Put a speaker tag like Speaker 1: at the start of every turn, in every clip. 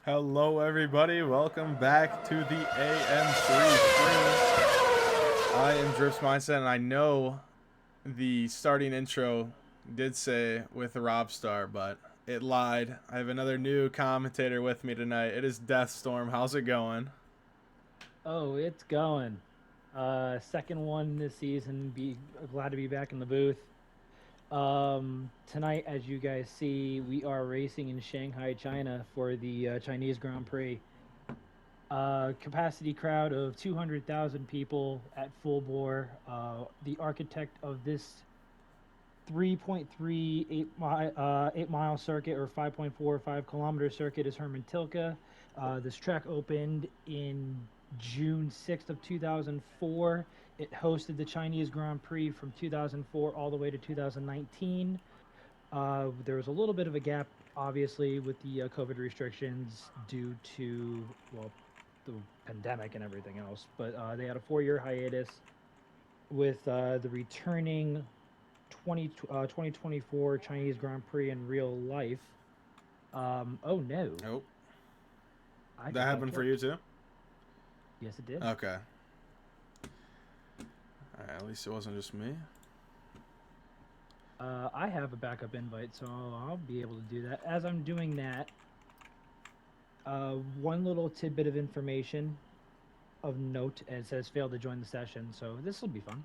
Speaker 1: Hello, everybody. Welcome back to the AM3 stream. I am Drips Mindset, and I know the starting intro did say with Rob Star, but it lied. I have another new commentator with me tonight. It is Deathstorm. How's it going?
Speaker 2: Oh, it's going. Second one this season. Be glad to be back in the booth. Tonight, as you guys see, we are racing in Shanghai, China for the Chinese Grand Prix. Capacity crowd of 200,000 people at full bore. The architect of this 8 mile circuit or 5.45 kilometer circuit is Herman Tilke. This track opened in June 6th of 2004. It hosted the Chinese Grand Prix from 2004 all the way to 2019. There was a little bit of a gap, obviously, with the COVID restrictions due to, well, the pandemic and everything else. But they had a 4 year hiatus with the returning 2024 Chinese Grand Prix in real life. Oh no,
Speaker 1: Oh,
Speaker 2: I
Speaker 1: that
Speaker 2: just got
Speaker 1: happened for
Speaker 2: kicked.
Speaker 1: you too?
Speaker 2: Yes, it did.
Speaker 1: Okay. All right, at least it wasn't just me.
Speaker 2: I have a backup invite, so I'll be able to do that. As I'm doing that, one little tidbit of information of note, it says failed to join the session, so this will be fun.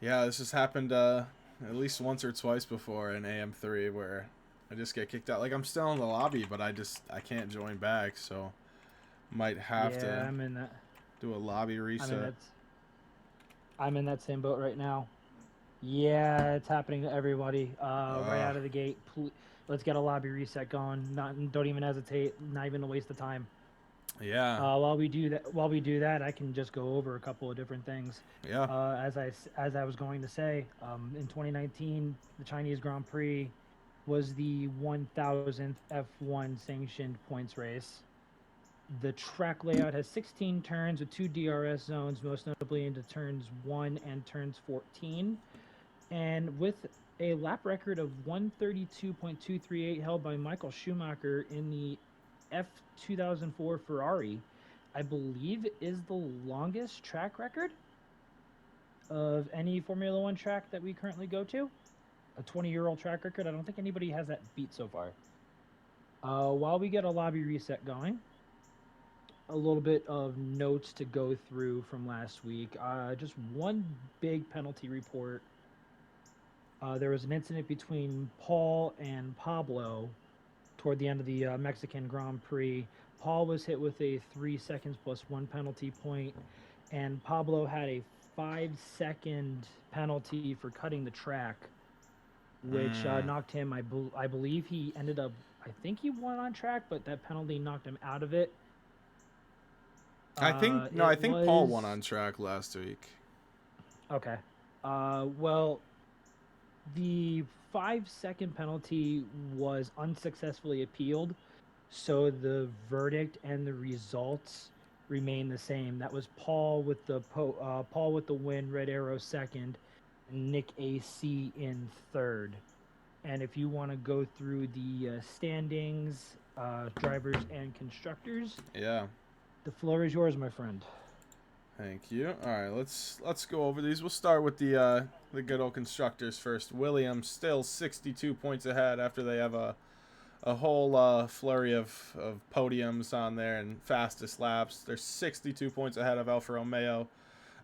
Speaker 1: Yeah, this has happened at least once or twice before in AM3 where I just get kicked out. Like I'm still in the lobby, but I can't join back, so might have
Speaker 2: Yeah,
Speaker 1: to
Speaker 2: I'm in that.
Speaker 1: do a lobby
Speaker 2: I'm in
Speaker 1: reset.
Speaker 2: that. I'm in that same boat right now. Yeah, it's happening to everybody. Right
Speaker 1: Uh,
Speaker 2: out of the gate. Let's get a lobby reset going. Don't even hesitate. Not even a waste of time.
Speaker 1: yeah,
Speaker 2: While we do that, I can just go over a couple of different things.
Speaker 1: yeah.
Speaker 2: As I was going to say, in 2019, the Chinese Grand Prix was the 1,000th F1 sanctioned points race. The track layout has 16 turns with two DRS zones, most notably into turns 1 and turns 14. And with a lap record of 132.238 held by Michael Schumacher in the F 2004 Ferrari, I believe is the longest track record of any Formula One track that we currently go to. A 20-year-old track record. I don't think anybody has that beat so far. While we get a lobby reset going, a little bit of notes to go through from last week. Just one big penalty report. There was an incident between Paul and Pablo toward the end of the Mexican Grand Prix. Paul was hit with a 3 seconds plus one penalty point, and Pablo had a 5 second penalty for cutting the track, which
Speaker 1: Mm.
Speaker 2: knocked him. I believe he ended up. I think he won on track, but that penalty knocked him out of it.
Speaker 1: I think no, I
Speaker 2: It
Speaker 1: think Paul won
Speaker 2: was
Speaker 1: on track last week.
Speaker 2: okay. Well, the 5 second penalty was unsuccessfully appealed, so the verdict and the results remain the same. That was Paul with the win, Red Arrow second, and Nick AC in third. And if you want to go through the standings, drivers and constructors,
Speaker 1: Yeah.
Speaker 2: the floor is yours, my friend.
Speaker 1: Thank you. All right, let's go over these. We'll start with the good old constructors first. Williams still 62 points ahead after they have a whole flurry of podiums on there and fastest laps. They're 62 points ahead of Alfa Romeo.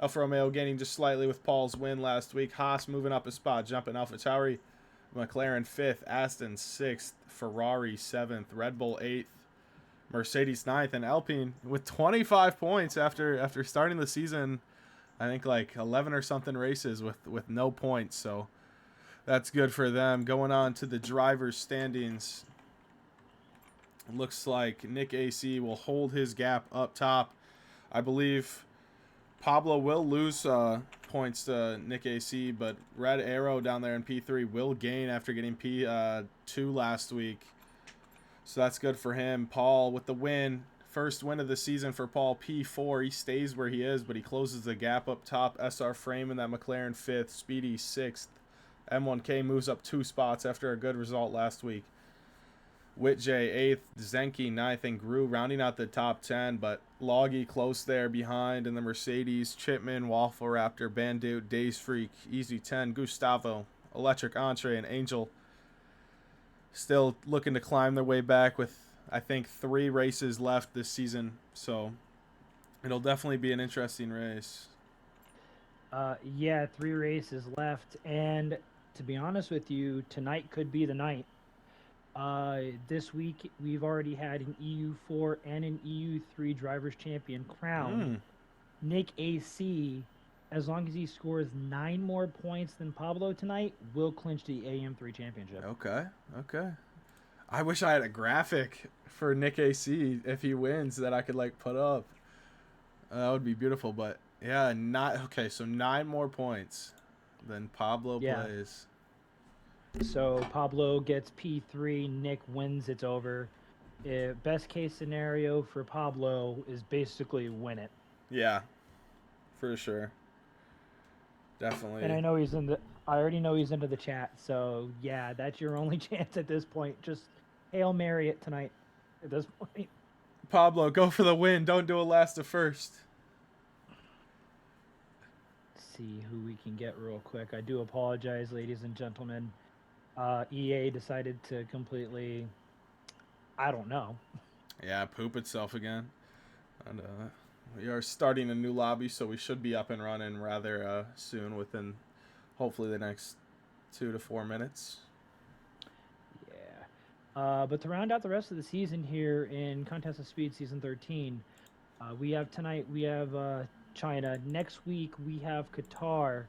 Speaker 1: Alfa Romeo gaining just slightly with Paul's win last week. Haas moving up a spot, jumping AlphaTauri. McLaren 5th, Aston 6th, Ferrari 7th, Red Bull 8th, Mercedes ninth, and Alpine with 25 points after starting the season. I think like 11 or something races with no points. So that's good for them. Going on to the drivers' standings. Looks like Nick AC will hold his gap up top. I believe Pablo will lose points to Nick AC, but Red Arrow down there in P3 will gain after getting P2 last week. So that's good for him. Paul with the win. First win of the season for Paul, P4. He stays where he is, but he closes the gap up top. SR Frame in that McLaren 5th. Speedy 6th. M1K moves up 2 spots after a good result last week. Whitjay 8th, Zenke 9th, and Gru rounding out the top 10, but Loggy close there behind in the Mercedes, Chipman, Waffle Raptor, Bandit, Days Freak, Easy 10, Gustavo, Electric Entree, and Angel still looking to climb their way back with, I think, 3 races left this season. So it'll definitely be an interesting race.
Speaker 2: Yeah, 3 races left, and to be honest with you, tonight could be the night. This week we've already had an EU4 and an EU3 drivers champion crowned.
Speaker 1: Hmm.
Speaker 2: Nick AC, as long as he scores 9 more points than Pablo tonight, will clinch the AM3 championship.
Speaker 1: Okay. Okay. I wish I had a graphic for Nick AC if he wins that I could like put up. That would be beautiful, but yeah, not okay. So 9 more points than Pablo
Speaker 2: Yeah.
Speaker 1: plays.
Speaker 2: So Pablo gets P3, Nick wins, it's over. Best case scenario for Pablo is basically win it.
Speaker 1: Yeah, for sure.
Speaker 2: And
Speaker 1: Definitely.
Speaker 2: I know he's in the. I already know he's into the chat. So yeah, that's your only chance at this point. Just hail Mary it tonight. At this point.
Speaker 1: Pablo, go for the win. Don't do a last to first.
Speaker 2: See who we can get real quick. I do apologize, ladies and gentlemen. EA decided to completely. I don't know.
Speaker 1: Yeah, poop itself again. And we are starting a new lobby, so we should be up and running rather soon, within hopefully the next 2 to 4 minutes.
Speaker 2: Yeah. But to round out the rest of the season here in Contest of Speed Season 13, we have tonight, we have China. Next week, we have Qatar.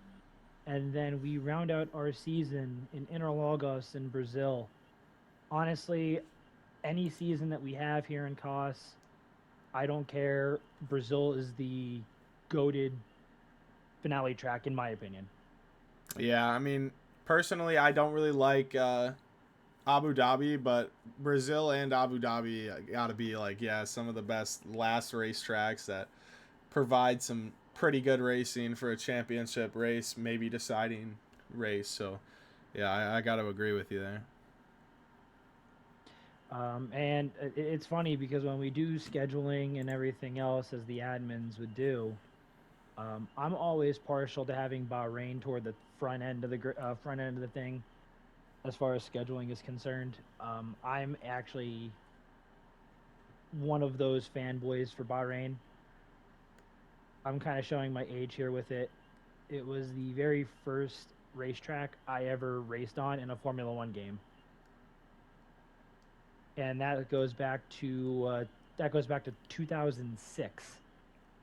Speaker 2: And then we round out our season in Interlagos in Brazil. Honestly, any season that we have here in COS, I don't care. Brazil is the goated finale track, in my opinion.
Speaker 1: Yeah, I mean, personally, I don't really like Abu Dhabi, but Brazil and Abu Dhabi got to be like, yeah, some of the best last race tracks that provide some pretty good racing for a championship race, maybe deciding race. So, yeah, I got to agree with you there.
Speaker 2: And it's funny because when we do scheduling and everything else, as the admins would do, I'm always partial to having Bahrain toward the front end of the thing, as far as scheduling is concerned. I'm actually one of those fanboys for Bahrain. I'm kind of showing my age here with it. It was the very first racetrack I ever raced on in a Formula One game, and that goes back to 2006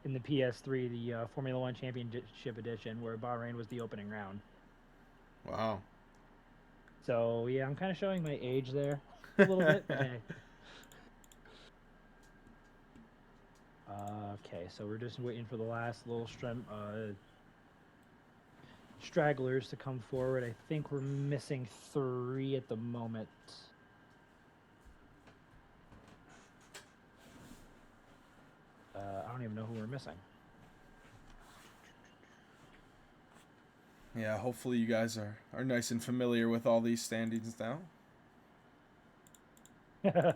Speaker 2: in the PS3, the Formula One Championship Edition, where Bahrain was the opening round.
Speaker 1: Wow.
Speaker 2: So yeah, I'm kind of showing my age there a little bit, but hey. Okay, so we're just waiting for the last little stragglers to come forward. I think we're missing 3 at the moment. I don't even know who we're missing.
Speaker 1: Yeah, hopefully you guys are nice and familiar with all these standings now.
Speaker 2: I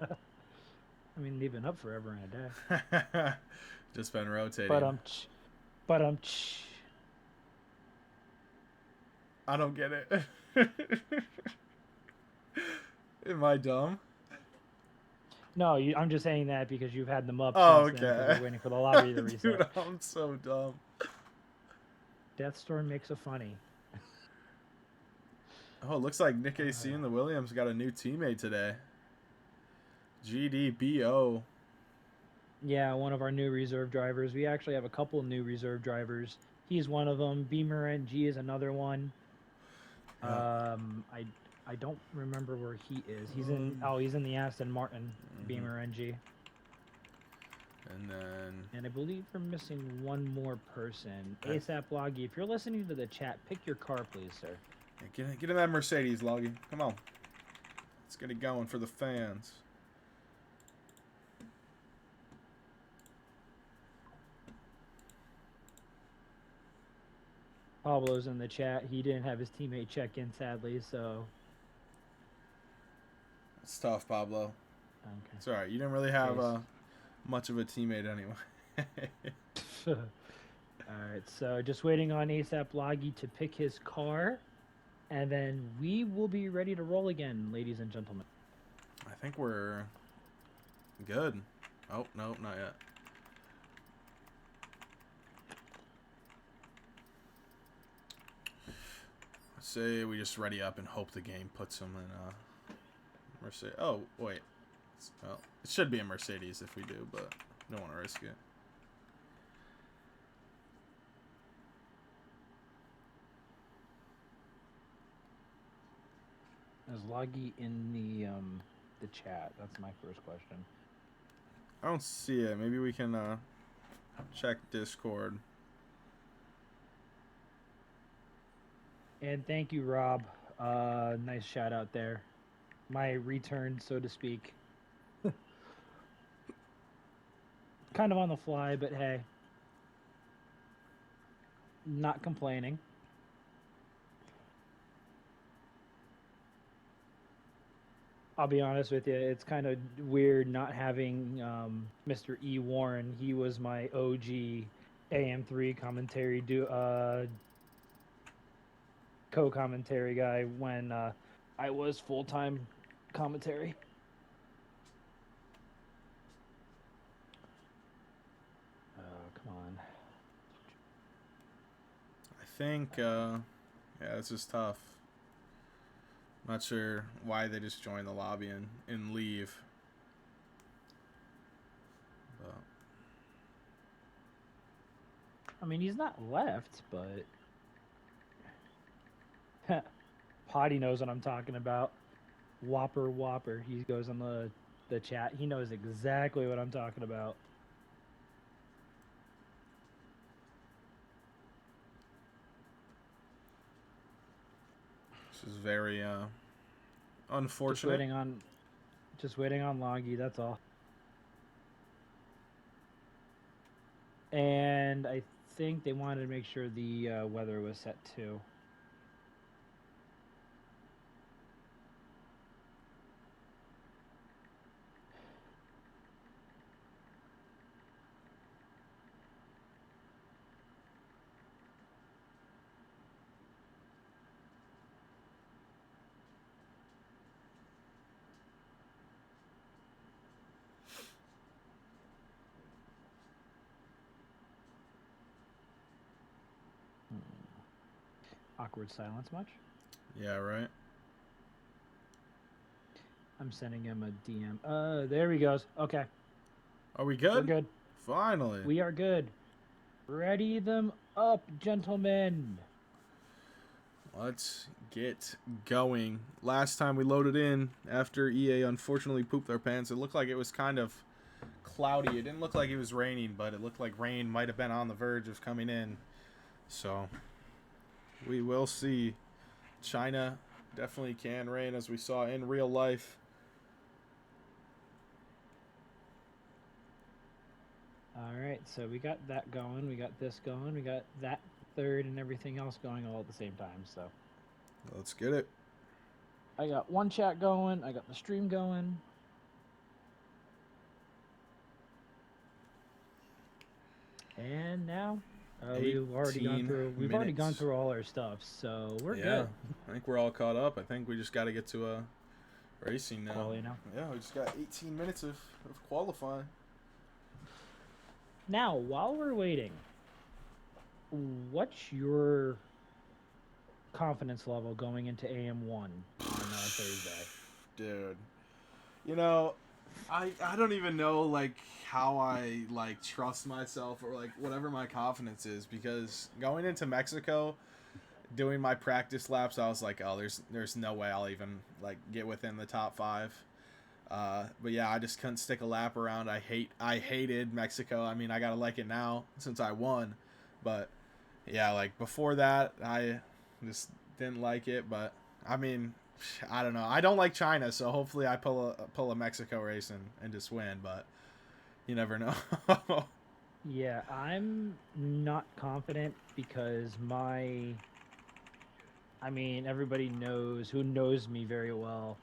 Speaker 2: mean, they've been up forever and a day.
Speaker 1: Just been rotating.
Speaker 2: But
Speaker 1: I don't get it. Am I dumb?
Speaker 2: No, I'm just saying that because you've had them up
Speaker 1: Oh,
Speaker 2: since then,
Speaker 1: okay.
Speaker 2: because we're waiting for the lobby to reset.
Speaker 1: Dude, I'm so dumb.
Speaker 2: Deathstorm makes a funny.
Speaker 1: Oh, it looks like Nick AC and the Williams got a new teammate today. GDBO.
Speaker 2: Yeah, one of our new reserve drivers. We actually have a couple new reserve drivers. He's one of them. Beamer NG is another one.
Speaker 1: Yeah.
Speaker 2: I don't remember where he is. He's in the Aston Martin Beamer NG. And I believe we're missing one more person. ASAP Loggy, if you're listening to the chat, pick your car, please, sir.
Speaker 1: Yeah, get in that Mercedes, Loggy. Come on. Let's get it going for the fans.
Speaker 2: Pablo's in the chat. He didn't have his teammate check in, sadly, so.
Speaker 1: It's tough, Pablo.
Speaker 2: Okay.
Speaker 1: It's all right. You didn't really have
Speaker 2: Case.
Speaker 1: much of a teammate anyway.
Speaker 2: All right, so just waiting on ASAP Loggy to pick his car, and then we will be ready to roll again, ladies and gentlemen.
Speaker 1: I think we're good. Oh, no, not yet. Let's say we just ready up and hope the game puts him in Mercedes. Oh, wait. Well, it should be a Mercedes if we do, but don't want to risk it.
Speaker 2: Is Loggy in the chat? That's my first question.
Speaker 1: I don't see it. Maybe we can check Discord.
Speaker 2: And thank you, Rob. Nice shout out there. My return, so to speak. Kind of on the fly, but hey. Not complaining. I'll be honest with you, it's kind of weird not having Mr. E. Warren. He was my OG AM3 commentary co-commentary guy when I was full-time commentary. Come on.
Speaker 1: I think, yeah, this is tough. Not sure why they just joined the lobby and leave. But
Speaker 2: I mean, he's not left, but Potty knows what I'm talking about. Whopper. He goes on the chat. He knows exactly what I'm talking about.
Speaker 1: this is very unfortunate.
Speaker 2: Just waiting on Loggy, that's all. And I think they wanted to make sure the weather was set too. Awkward silence much?
Speaker 1: Yeah, right.
Speaker 2: I'm sending him a DM. There he goes. Okay.
Speaker 1: Are we good?
Speaker 2: We're good.
Speaker 1: Finally.
Speaker 2: We are good. Ready them up, gentlemen.
Speaker 1: Let's get going. Last time we loaded in, after EA unfortunately pooped their pants, it looked like it was kind of cloudy. It didn't look like it was raining, but it looked like rain might have been on the verge of coming in. So, we will see. China definitely can rain, as we saw in real life.
Speaker 2: All right, so we got that going. We got this going. We got that third and everything else going all at the same time. So
Speaker 1: Let's get it.
Speaker 2: I got one chat going. I got the stream going. And now we've already gone through all our stuff, so we're good.
Speaker 1: I think we're all caught up. I think we just got to get to racing now.
Speaker 2: Quali now.
Speaker 1: Yeah, we just got 18 minutes of qualifying.
Speaker 2: Now, while we're waiting, what's your confidence level going into AM1 on Thursday?
Speaker 1: Dude, you know, I don't even know like how I like trust myself or like whatever my confidence is, because going into Mexico, doing my practice laps, I was like, oh, there's no way I'll even like get within the top 5. But yeah, I just couldn't stick a lap around. I hated Mexico. I mean, I gotta like it now since I won, but yeah, like before that, I just didn't like it. But I mean, I don't know. I don't like China, so hopefully I pull a Mexico race and just win. But you never know.
Speaker 2: Yeah, I'm not confident because everybody who knows me very well.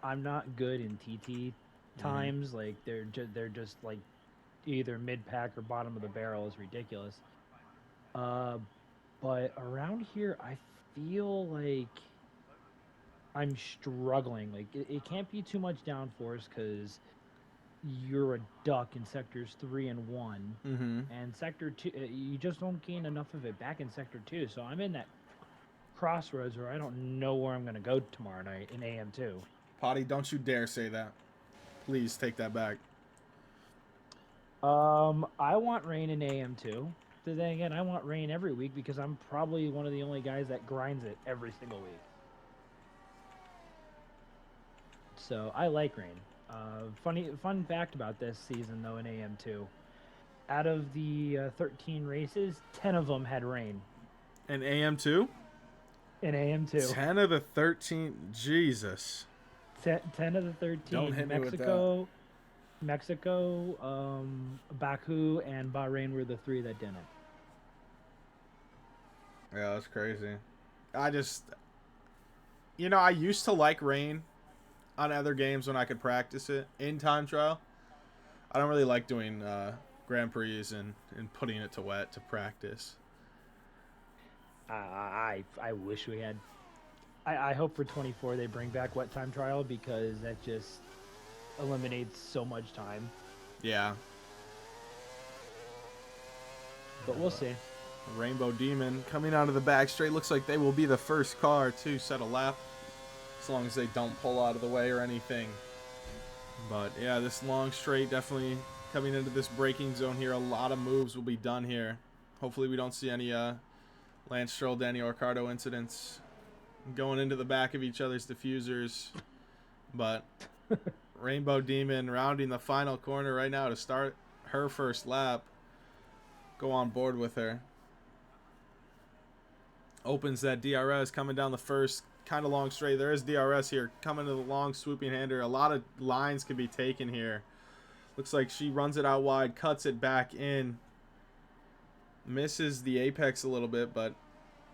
Speaker 2: I'm not good in TT times. Like they're just like either mid pack or bottom of the barrel is ridiculous. Uh, but around here, I feel like I'm struggling. Like it can't be too much downforce because you're a duck in sectors 3 and 1,
Speaker 1: Mm-hmm.
Speaker 2: and sector 2 you just don't gain enough of it back in sector 2. So I'm in that crossroads where I don't know where I'm gonna go tomorrow night in AM2.
Speaker 1: Potty, don't you dare say that. Please take that back.
Speaker 2: I want rain in AM2. But then again, I want rain every week because I'm probably one of the only guys that grinds it every single week. So I like rain. Fun fact about this season though in AM2, out of the 13 races, 10 of them had rain
Speaker 1: And AM2?
Speaker 2: in AM2.
Speaker 1: 10 of the 13. Jesus.
Speaker 2: 10 of the
Speaker 1: Don't
Speaker 2: 13.
Speaker 1: hit me with that.
Speaker 2: Mexico, Baku, and Bahrain were the 3 that didn't.
Speaker 1: Yeah, that's crazy. I just, I used to like rain on other games when I could practice it in time trial. I don't really like doing Grand Prix and putting it to wet to practice.
Speaker 2: I wish we had. I hope for 24 they bring back wet time trial because that just eliminates so much time.
Speaker 1: Yeah.
Speaker 2: But we'll see.
Speaker 1: Rainbow Demon coming out of the back straight. Looks like they will be the first car to set a lap. As long as they don't pull out of the way or anything. But yeah, this long straight definitely coming into this braking zone here. A lot of moves will be done here. Hopefully we don't see any Lance Stroll, Daniel Ricciardo incidents going into the back of each other's diffusers. But Rainbow Demon rounding the final corner right now to start her first lap. Go on board with her. Opens that DRS coming down the first kind of long straight. There is DRS here coming to the long swooping hander. A lot of lines can be taken here. Looks like she runs it out wide, cuts it back in. Misses the apex a little bit, but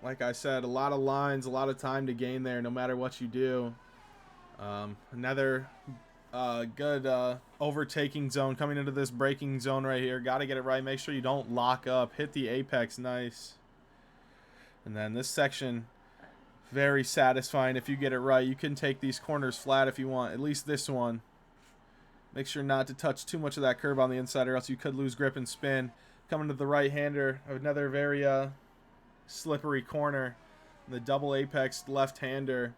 Speaker 1: like I said, a lot of lines, a lot of time to gain there no matter what you do. Another good overtaking zone coming into this braking zone right here. Got to get it right. Make sure you don't lock up. Hit the apex nice. And then this section, very satisfying if you get it right. You can take these corners flat if you want, at least this one. Make sure not to touch too much of that curb on the inside or else you could lose grip and spin. Coming to the right-hander, another very slippery corner. The double apex left-hander.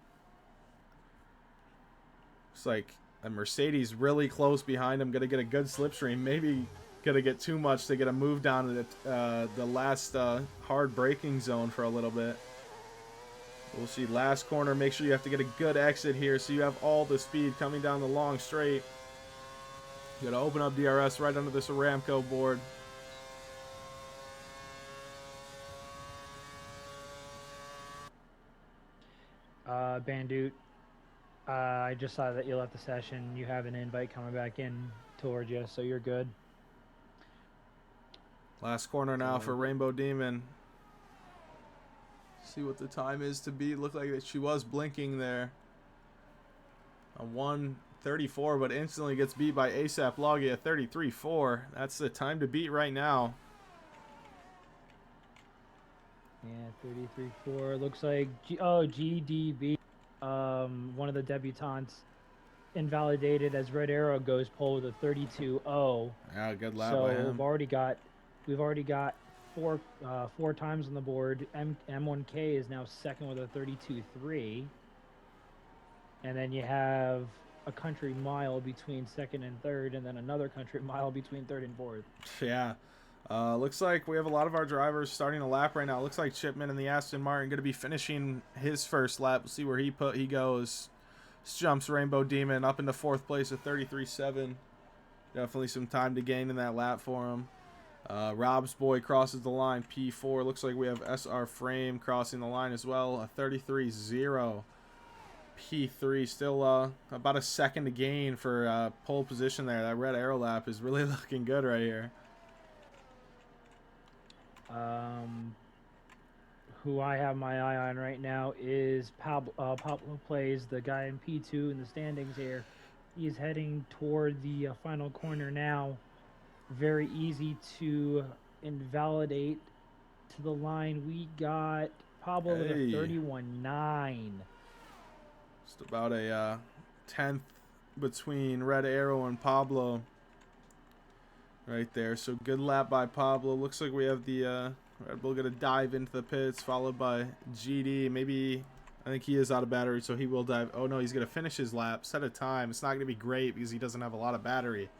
Speaker 1: It's like a Mercedes really close behind him. Going to get a good slipstream. Maybe going to get too much to get a move down to the last hard braking zone for a little bit. We'll see last corner. Make sure you have to get a good exit here so you have all the speed coming down the long straight. You got to open up DRS right under this Aramco board.
Speaker 2: Bandute, I just saw that you left the session. You have an invite coming back in towards you, so you're good.
Speaker 1: Last corner now for Rainbow Demon. See what the time is to beat. Looked like that she was blinking there. A 1:34, but instantly gets beat by ASAP Loggy at 33.4. That's the time to beat right now.
Speaker 2: Yeah, 33.4. Looks like GDB, one of the debutantes, invalidated as Red Arrow goes pole with a 32.0.
Speaker 1: Yeah, good lap
Speaker 2: so
Speaker 1: by him.
Speaker 2: we've already got four times on the board. M1K is now second with a 32.3. And then you have a country mile between second and third, and then another country mile between third and fourth.
Speaker 1: Yeah. Looks like we have a lot of our drivers starting a lap right now. Looks like Chipman and the Aston Martin going to be finishing his first lap. We'll see where he goes. Just jumps Rainbow Demon up into fourth place at 33.7. Definitely some time to gain in that lap for him. Rob's boy crosses the line, P4. Looks like we have SR Frame crossing the line as well, a 33.0. P3, still about a second to gain for pole position there. That red arrow lap is really looking good right here.
Speaker 2: who I have my eye on right now is Pablo. Pablo plays the guy in P2 in the standings here. He's heading toward the final corner now. Very easy to invalidate to the line. We got Pablo with a
Speaker 1: Hey,
Speaker 2: 31.9.
Speaker 1: just about a tenth between Red Arrow and Pablo right there. So good lap by Pablo. Looks like we have the Red Bull going to dive into the pits, followed by GD. Maybe, I think he is out of battery, so he will dive. Oh, no, he's going to finish his lap, set a time. It's not going to be great because he doesn't have a lot of battery.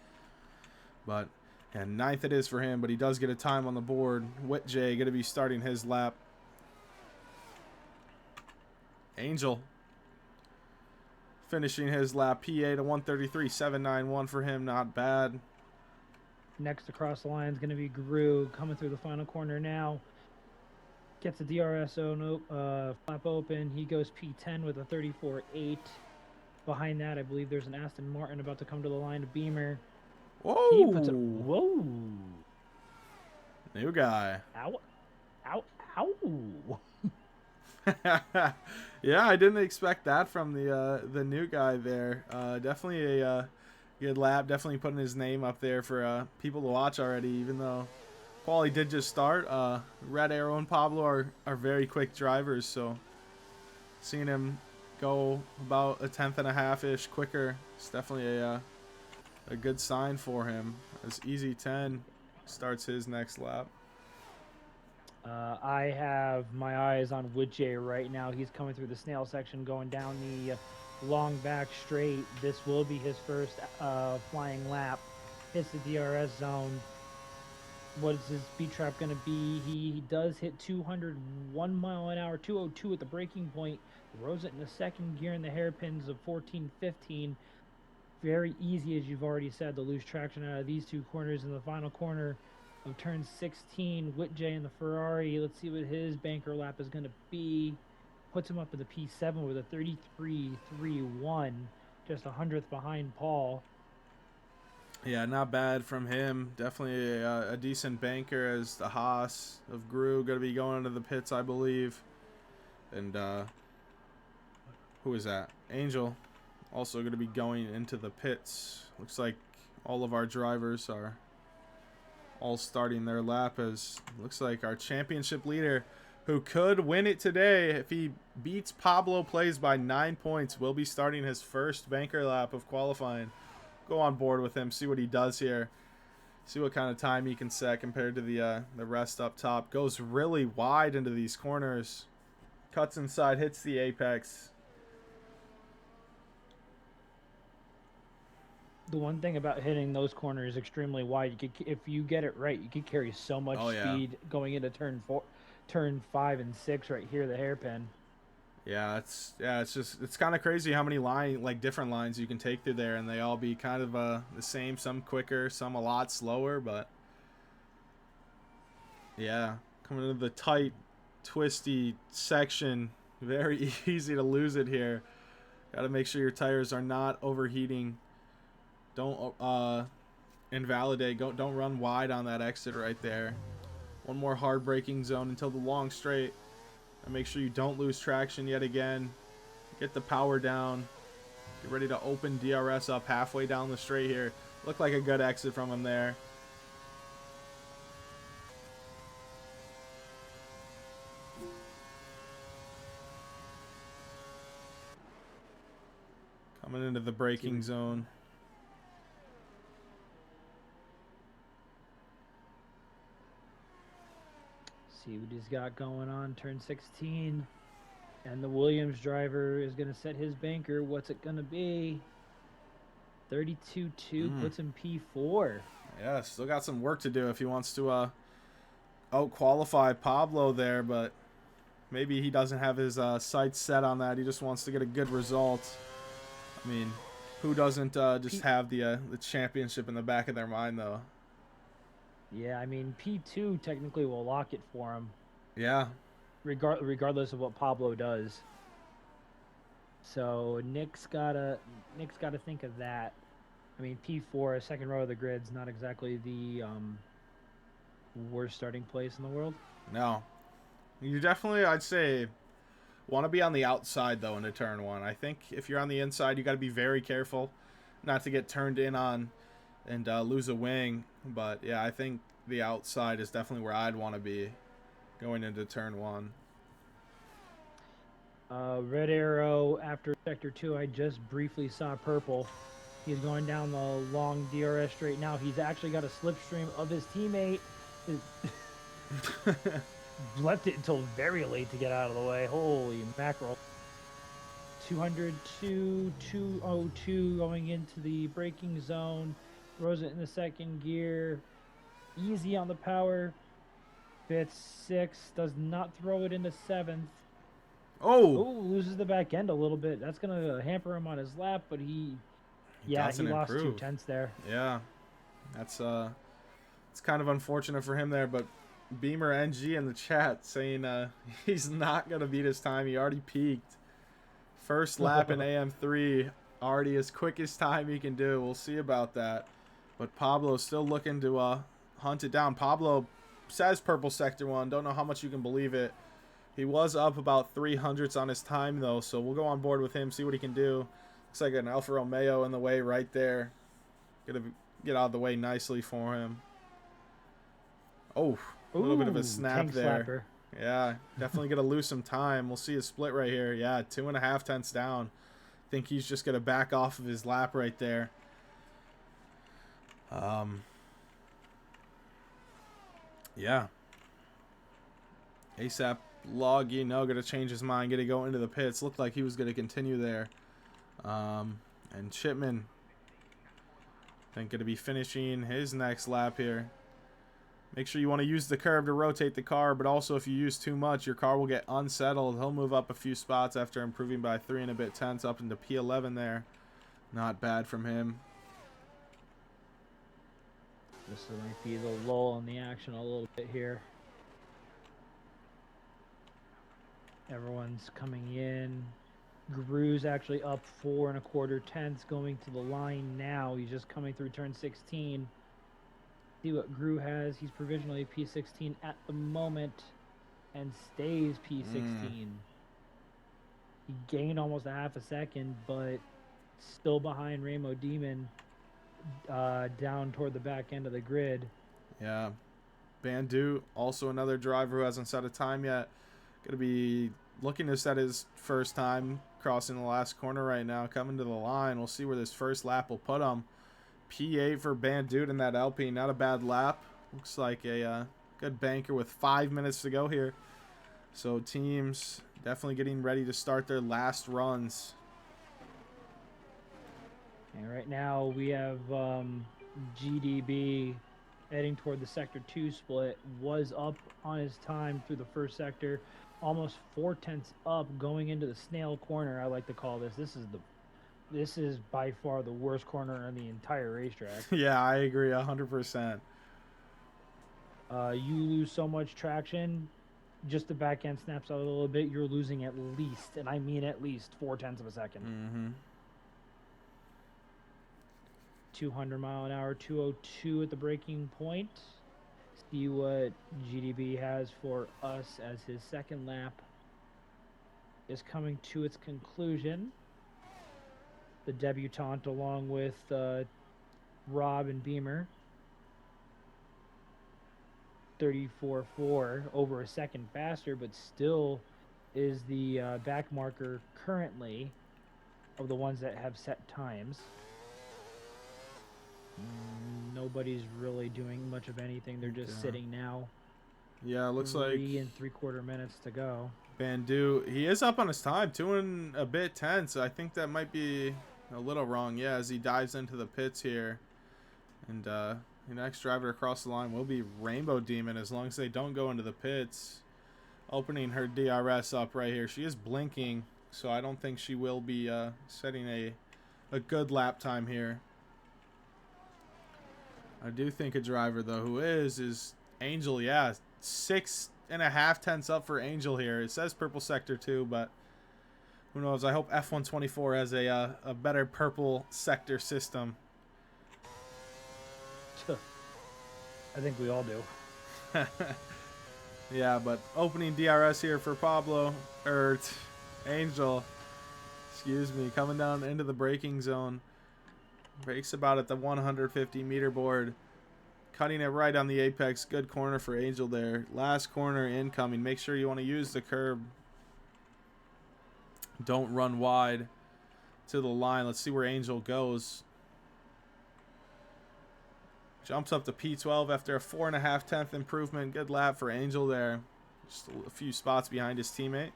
Speaker 1: But, and ninth it is for him, but he does get a time on the board. Whitjay going to be starting his lap. Angel finishing his lap. PA to 133.791 for him. Not bad.
Speaker 2: Next across the line is going to be Gru coming through the final corner now. Gets the DRS flap open. He goes P10 with a 34.8. Behind that, I believe there's an Aston Martin about to come to the line. A Beamer.
Speaker 1: Whoa.
Speaker 2: He puts it. Whoa.
Speaker 1: New guy.
Speaker 2: Ow. Ow. Ow.
Speaker 1: Yeah, I didn't expect that from the new guy there. Definitely a good lap. Definitely putting his name up there for people to watch already, even though Paulie did just start. Red Arrow and Pablo are very quick drivers, so seeing him go about a tenth and a half-ish quicker, it's definitely a good sign for him. As Easy 10 starts his next lap.
Speaker 2: I have my eyes on Woodjay right now. He's coming through the snail section, going down the long back straight. This will be his first flying lap. Hits the DRS zone. What is his speed trap going to be? He does hit 201 mile an hour, 202 at the breaking point. Throws it in the second gear in the hairpins of 14, 15. Very easy, as you've already said, to lose traction out of these two corners in the final corner of turn 16. Whitjay in the Ferrari. Let's see what his banker lap is going to be. Puts him up in the P7 with a 33.31, just 100th behind Paul.
Speaker 1: Yeah, not bad from him. Definitely a decent banker as the Haas of Gru going to be going into the pits, I believe. And who is that? Angel also going to be going into the pits. Looks like all of our drivers are all starting their lap, as looks like our championship leader, who could win it today if he beats Pablo, plays by 9 points, will be starting his first banker lap of qualifying. Go on board with him, see what he does here, see what kind of time he can set compared to the rest up top. Goes really wide into these corners, cuts inside, hits the apex.
Speaker 2: The one thing about hitting those corners extremely wide, if you get it right, you could carry so much speed going into turn 5 and 6 right here, the hairpin.
Speaker 1: Yeah, it's kind of crazy how many different lines you can take through there, and they all be kind of the same. Some quicker, some a lot slower, but yeah, coming into the tight, twisty section, very easy to lose it here. Got to make sure your tires are not overheating. Don't invalidate. Don't run wide on that exit right there. One more hard braking zone until the long straight. And make sure you don't lose traction yet again. Get the power down. Get ready to open DRS up halfway down the straight here. Looked like a good exit from him there. Coming into the braking zone.
Speaker 2: See what he's got going on. Turn 16. And the Williams driver is going to set his banker. What's it going to be? 32.2 puts him P4.
Speaker 1: Yeah, still got some work to do if he wants to out-qualify Pablo there, but maybe he doesn't have his sights set on that. He just wants to get a good result. I mean, who doesn't just have the championship in the back of their mind, though?
Speaker 2: Yeah, I mean, P2 technically will lock it for him.
Speaker 1: Yeah.
Speaker 2: Regardless of what Pablo does. So Nick's gotta think of that. I mean, P4, second row of the grid's not exactly the worst starting place in the world.
Speaker 1: No. You definitely, I'd say, want to be on the outside, though, into turn one. I think if you're on the inside, you got to be very careful not to get turned in on and lose a wing. But, yeah, I think the outside is definitely where I'd want to be going into turn one.
Speaker 2: Red arrow after sector 2. I just briefly saw purple. He's going down the long DRS straight now. He's actually got a slipstream of his teammate. Left it until very late to get out of the way. Holy mackerel. 202, 202 going into the braking zone. Throws it in the second gear. Easy on the power. Fifth, sixth. Does not throw it into seventh.
Speaker 1: Oh,
Speaker 2: Loses the back end a little bit. That's going to hamper him on his lap, but he lost
Speaker 1: improve.
Speaker 2: 2/10 there.
Speaker 1: Yeah, that's it's kind of unfortunate for him there, but Beamer NG in the chat saying he's not gonna beat his time. He already peaked. First lap in AM3, already his quickest time he can do. We'll see about that. But Pablo's still looking to hunt it down. Pablo says purple sector 1. Don't know how much you can believe it. He was up about 300s on his time, though, so we'll go on board with him, see what he can do. Looks like an Alfa Romeo in the way right there. Gonna get out of the way nicely for him. Oh, a little bit of a snap there.
Speaker 2: Slapper.
Speaker 1: Yeah, definitely going to lose some time. We'll see a split right here. Yeah, 2.5 tenths down. Think he's just going to back off of his lap right there. Yeah. ASAP Loggy, no, going to change his mind. Going to go into the pits. Looked like he was going to continue there. And Chipman, I think, going to be finishing his next lap here. Make sure you want to use the curve to rotate the car, but also if you use too much, your car will get unsettled. He'll move up a few spots after improving by 3 and a bit tenths up into P11 there. Not bad from him.
Speaker 2: This might be the lull in the action a little bit here. Everyone's coming in. Gru's actually up 4 1/4 tenths going to the line now. He's just coming through turn 16. See what Gru has. He's provisionally P16 at the moment and stays P16. He gained almost a half a second, but still behind Rainbow Demon down toward the back end of the grid.
Speaker 1: Yeah. Bandu, also another driver who hasn't set a time yet. Going to be looking to set his first time crossing the last corner right now, coming to the line. We'll see where this first lap will put him. P8 for Bandude in that LP. Not a bad lap. Looks like a good banker with 5 minutes to go here. So teams definitely getting ready to start their last runs.
Speaker 2: And right now we have GDB heading toward the sector 2 split. Was up on his time through the first sector. Almost 4 tenths up going into the snail corner, I like to call this. This is by far the worst corner on the entire racetrack.
Speaker 1: Yeah, I agree 100%.
Speaker 2: You lose so much traction, just the back end snaps out a little bit, you're losing at least, and I mean at least, 4 tenths of a second. 200 mile an hour, 202 at the braking point. See what GDB has for us as his second lap is coming to its conclusion. The debutante along with Rob and Beamer. 34.4, over a second faster, but still is the back marker currently of the ones that have set times. Nobody's really doing much of anything. They're just sitting now.
Speaker 1: Yeah, it looks like
Speaker 2: 3 3/4 minutes to go.
Speaker 1: Bandu, he is up on his time, 2 and a bit tenths. I think that might be a little wrong. Yeah, as he dives into the pits here. And the next driver across the line will be Rainbow Demon, as long as they don't go into the pits. Opening her DRS up right here. She is blinking, so I don't think she will be setting a good lap time here. I do think a driver, though, who is Angel. Yeah, 6.5 tenths up for Angel here. It says purple sector 2, but who knows? I hope F124 has a better purple sector system.
Speaker 2: I think we all do.
Speaker 1: Yeah, but opening DRS here for Pablo, or Angel, excuse me, coming down into the braking zone. Brakes about at the 150 meter board. Cutting it right on the apex. Good corner for Angel there. Last corner incoming. Make sure you want to use the curb. Don't run wide to the line. Let's see where Angel goes. Jumps up to P12 after a 4.5 improvement. Good lap for Angel there. Just a few spots behind his teammate.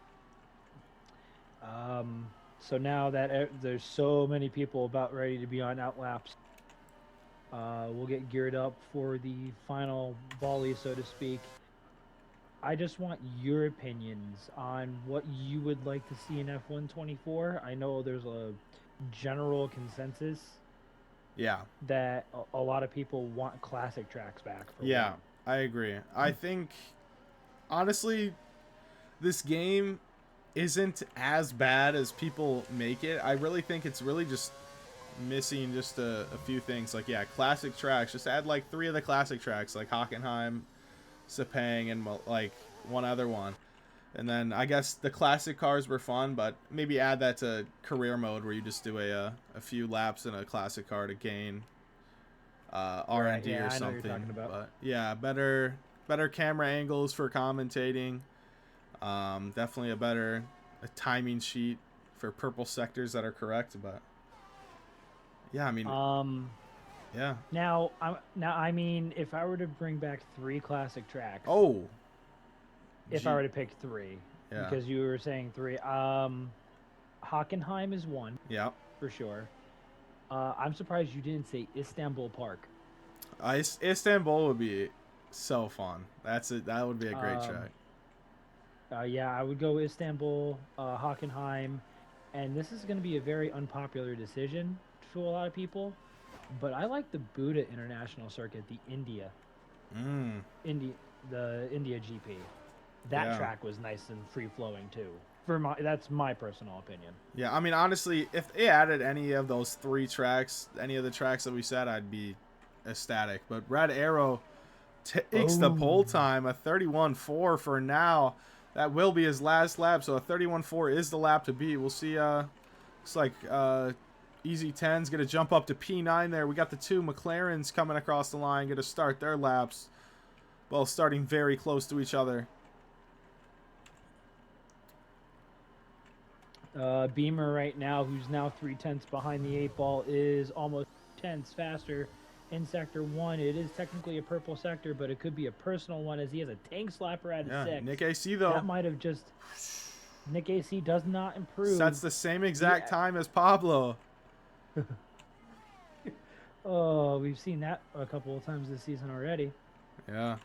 Speaker 2: So now that there's so many people about ready to be on outlaps, we'll get geared up for the final volley, so to speak. I just want your opinions on what you would like to see in F124. I know there's a general consensus.
Speaker 1: Yeah.
Speaker 2: That a lot of people want classic tracks back.
Speaker 1: Yeah, I agree. I think, honestly, this game isn't as bad as people make it. I really think it's really just missing just a few things. Like, yeah, classic tracks. Just add like 3 of the classic tracks, like Hockenheim, Sepang, and like one other one. And then I guess the classic cars were fun, but maybe add that to career mode where you just do a few laps in a classic car to gain R&D or something. I know what you're talking about. But yeah, better camera angles for commentating. Definitely a timing sheet for purple sectors that are correct. But yeah, I mean, yeah.
Speaker 2: Now, I mean, if I were to bring back 3 classic tracks.
Speaker 1: Oh.
Speaker 2: If I were to pick 3, because you were saying 3, Hockenheim is 1.
Speaker 1: Yeah,
Speaker 2: for sure. I'm surprised you didn't say Istanbul Park.
Speaker 1: Istanbul would be so fun. That would be a great track.
Speaker 2: Yeah, I would go Istanbul, Hockenheim, and this is going to be a very unpopular decision for a lot of people, but I like the Buddha International Circuit, the India. The India GP. That track was nice and free-flowing, too. That's my personal opinion.
Speaker 1: Yeah, I mean, honestly, if they added any of those 3 tracks, any of the tracks that we said, I'd be ecstatic. But Red Arrow takes the pole time, a 31.4 for now. That will be his last lap, so a 31.4 is the lap to beat. We'll see. Looks like Easy 10's going to jump up to P9 there. We got the 2 McLarens coming across the line, going to start their laps. Both starting very close to each other.
Speaker 2: Beamer right now, who's now 3/10 behind the 8 ball, is almost 10ths faster in Sector 1. It is technically a purple sector, but it could be a personal one as he has a tank slapper at a 6.
Speaker 1: Nick AC, though.
Speaker 2: That might have just... Nick AC does not improve.
Speaker 1: That's the same exact time as Pablo.
Speaker 2: Oh, we've seen that a couple of times this season already.
Speaker 1: Yeah.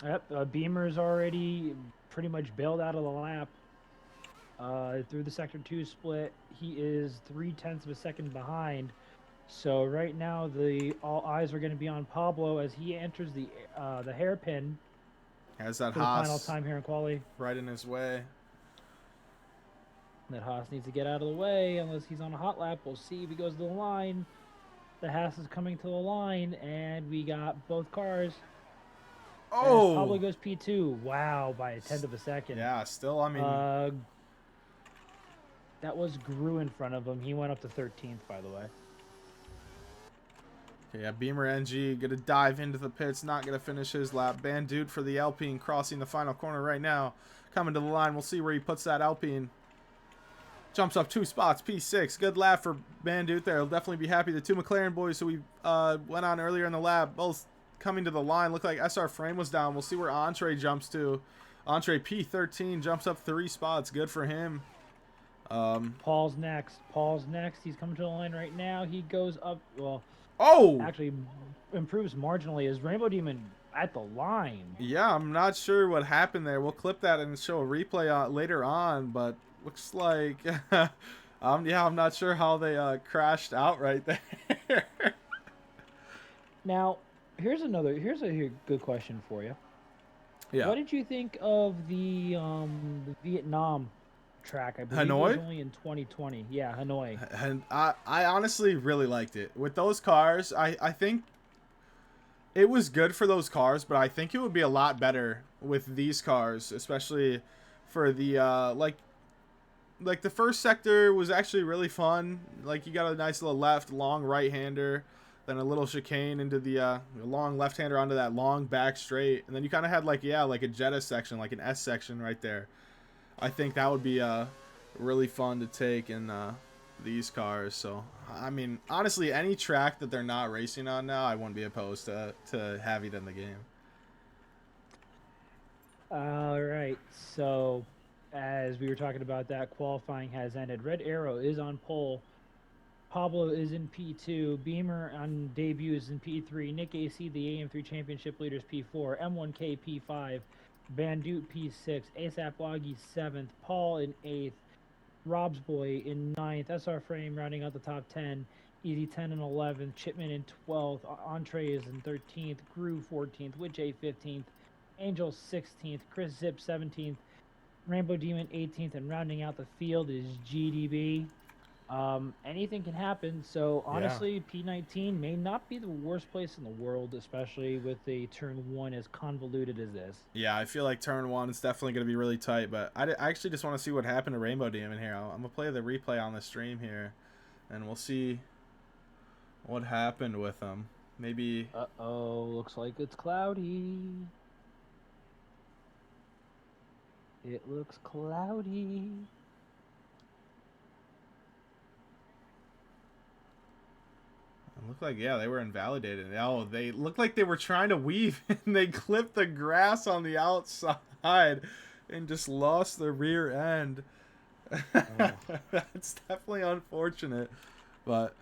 Speaker 2: Yep, Beamer's already pretty much bailed out of the lap. Through the Sector 2 split, he is 0.3 of a second behind. So right now, all eyes are going to be on Pablo as he enters the hairpin.
Speaker 1: Has that
Speaker 2: for
Speaker 1: Haas
Speaker 2: the final time here in quali.
Speaker 1: Right in his way.
Speaker 2: That Haas needs to get out of the way unless he's on a hot lap. We'll see if he goes to the line. The Haas is coming to the line, and we got both cars.
Speaker 1: Oh!
Speaker 2: Pablo goes P2. Wow, by a 10th of a second.
Speaker 1: Yeah, still, I mean...
Speaker 2: that was Gru in front of him. He went up to 13th, by the way.
Speaker 1: Okay, yeah, Beamer NG going to dive into the pits. Not going to finish his lap. Bandude for the Alpine crossing the final corner right now. Coming to the line. We'll see where he puts that Alpine. Jumps up 2 spots. P6. Good lap for Bandude there. He'll definitely be happy. The 2 McLaren boys who we went on earlier in the lap, both coming to the line. Looked like SR Frame was down. We'll see where Entree jumps to. Entree P13 jumps up 3 spots. Good for him.
Speaker 2: Paul's next. He's coming to the line right now. He goes up. Well, actually improves marginally. Is Rainbow Demon at the line?
Speaker 1: Yeah, I'm not sure what happened there. We'll clip that and show a replay later on, but looks like I'm not sure how they crashed out right there.
Speaker 2: Now, here's a good question for you.
Speaker 1: Yeah.
Speaker 2: What did you think of the Vietnam track? I believe
Speaker 1: Hanoi?
Speaker 2: It was only in 2020. Yeah, Hanoi.
Speaker 1: And I honestly really liked it. With those cars, I think it was good for those cars, but I think it would be a lot better with these cars, especially for the like the first sector was actually really fun. Like you got a nice little left, long right-hander, then a little chicane into the long left-hander onto that long back straight, and then you kind of had like like a Jetta section, like an S section right there. I think that would be really fun to take in these cars. So I mean, honestly, any track that they're not racing on now, I wouldn't be opposed to having it in the game.
Speaker 2: All right. So, as we were talking about that, qualifying has ended. Red Arrow is on pole. Pablo is in P2. Beamer on debut is in P3. Nick AC, the AM3 championship leaders, P4. M1K P5. Bandute P6. ASAP Loggy 7th. Paul in 8th. Rob's Boy in 9th. SR Frame rounding out the top 10. Easy 10 and 11th. Chipman in 12th. Entree is in 13th. Groove 14th. Witch A 15th. Angel 16th. Chris Zip 17th. Rainbow Demon 18th. And rounding out the field is GDB. Anything can happen. So honestly, P19 may not be the worst place in the world, especially with the turn 1 as convoluted as this.
Speaker 1: Yeah, I feel like turn 1 is definitely going to be really tight, but I actually just want to see what happened to Rainbow Demon here. I'm going to play the replay on the stream here, and we'll see what happened with him. Maybe...
Speaker 2: Uh-oh, looks like it's cloudy. It looks cloudy.
Speaker 1: It looked like, yeah, they were invalidated. Oh, they looked like they were trying to weave, and they clipped the grass on the outside and just lost the rear end. Oh. That's definitely unfortunate, but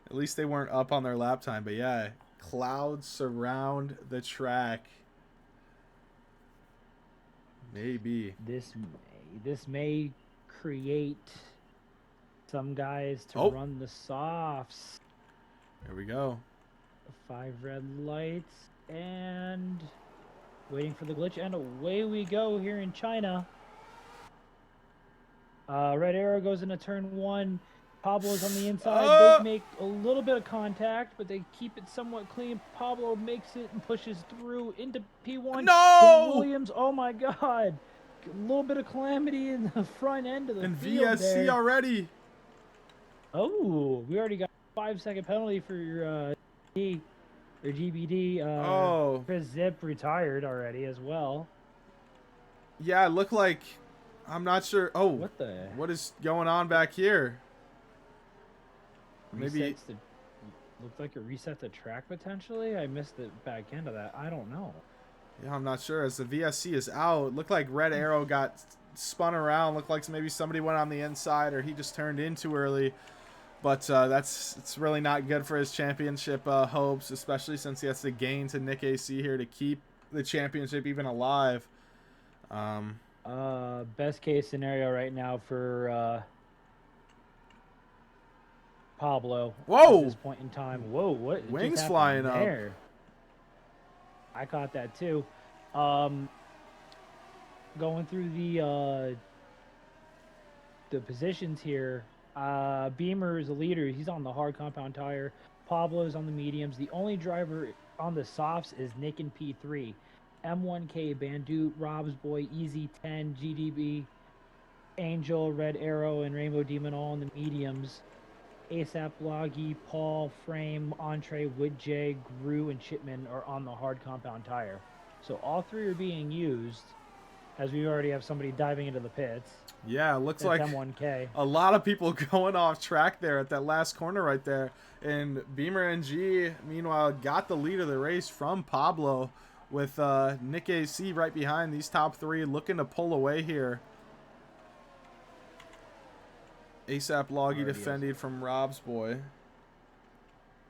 Speaker 1: at least they weren't up on their lap time. But yeah, clouds surround the track. Maybe.
Speaker 2: This may create some guys to run the softs.
Speaker 1: There we go.
Speaker 2: 5 red lights and waiting for the glitch, and away we go here in China. Red Arrow goes into turn 1. Pablo's on the inside. They make a little bit of contact, but they keep it somewhat clean. Pablo makes it and pushes through into P1.
Speaker 1: No!
Speaker 2: Williams, oh my God. A little bit of calamity in the front end of the field
Speaker 1: VSC
Speaker 2: there.
Speaker 1: already.
Speaker 2: Oh, we already got a 5-second penalty for GBD. Chris Zip retired already as well.
Speaker 1: Yeah, it looked like, I'm not sure. Oh, what is going on back here? Maybe
Speaker 2: looked like it reset the track potentially. I missed the back end of that. I don't know.
Speaker 1: Yeah, I'm not sure. As the VSC is out, it looked like Red Arrow got spun around. Looked like maybe somebody went on the inside, or he just turned in too early. But it's really not good for his championship hopes, especially since he has to gain to Nick AC here to keep the championship even alive.
Speaker 2: Best case scenario right now for Pablo.
Speaker 1: Whoa!
Speaker 2: At this point in time. Whoa! What?
Speaker 1: Wings flying
Speaker 2: there?
Speaker 1: up.
Speaker 2: I caught that too. Going through the positions here. Beamer is a leader. He's on the hard compound tire. Pablo's on the mediums. The only driver on the softs is Nick in P3. M1K, Bandute, Rob's Boy, Easy 10, GDB, Angel, Red Arrow, and Rainbow Demon all in the mediums. ASAP Loggy, Paul, Frame, Entree, Wood J, Gru, and Chipman are on the hard compound tire. So all 3 are being used, as we already have somebody diving into the pits.
Speaker 1: Yeah, it looks like
Speaker 2: M1K.
Speaker 1: A lot of people going off track there at that last corner right there. And Beamer NG, meanwhile, got the lead of the race from Pablo with Nick AC right behind. These top 3 looking to pull away here. ASAP Loggy defended from Rob's Boy.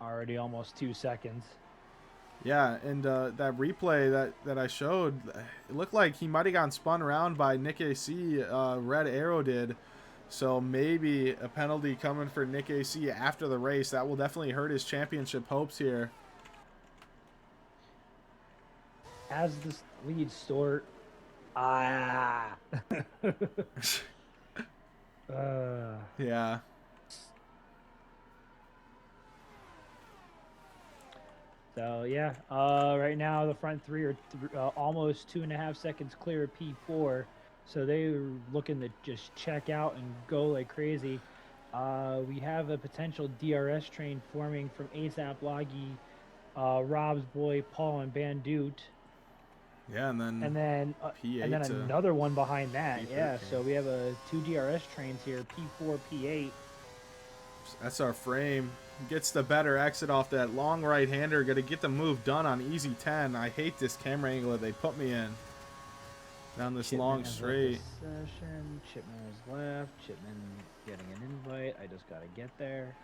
Speaker 2: Already almost 2 seconds.
Speaker 1: Yeah, and that replay that I showed, it looked like he might have gotten spun around by Nick AC. Red Arrow did. So maybe a penalty coming for Nick AC after the race. That will definitely hurt his championship hopes here.
Speaker 2: As the lead start.
Speaker 1: Yeah.
Speaker 2: So yeah, right now the front three are almost 2.5 seconds clear of P4, so they're looking to just check out and go like crazy. We have a potential DRS train forming from ASAP Loggy, Rob's boy Paul and Bandute,
Speaker 1: Yeah, and then
Speaker 2: and then
Speaker 1: P8 to
Speaker 2: another one behind that. Yeah,
Speaker 1: P13.
Speaker 2: so we have two DRS trains here, P4, P8.
Speaker 1: That's our frame. Gets the better exit off that long right-hander. Gonna get the move done on easy 10. I hate this camera angle that they put me in. Down this
Speaker 2: Chipman
Speaker 1: long
Speaker 2: has left the
Speaker 1: straight.
Speaker 2: session. Chipman has left. Chipman getting an invite. I just gotta get there.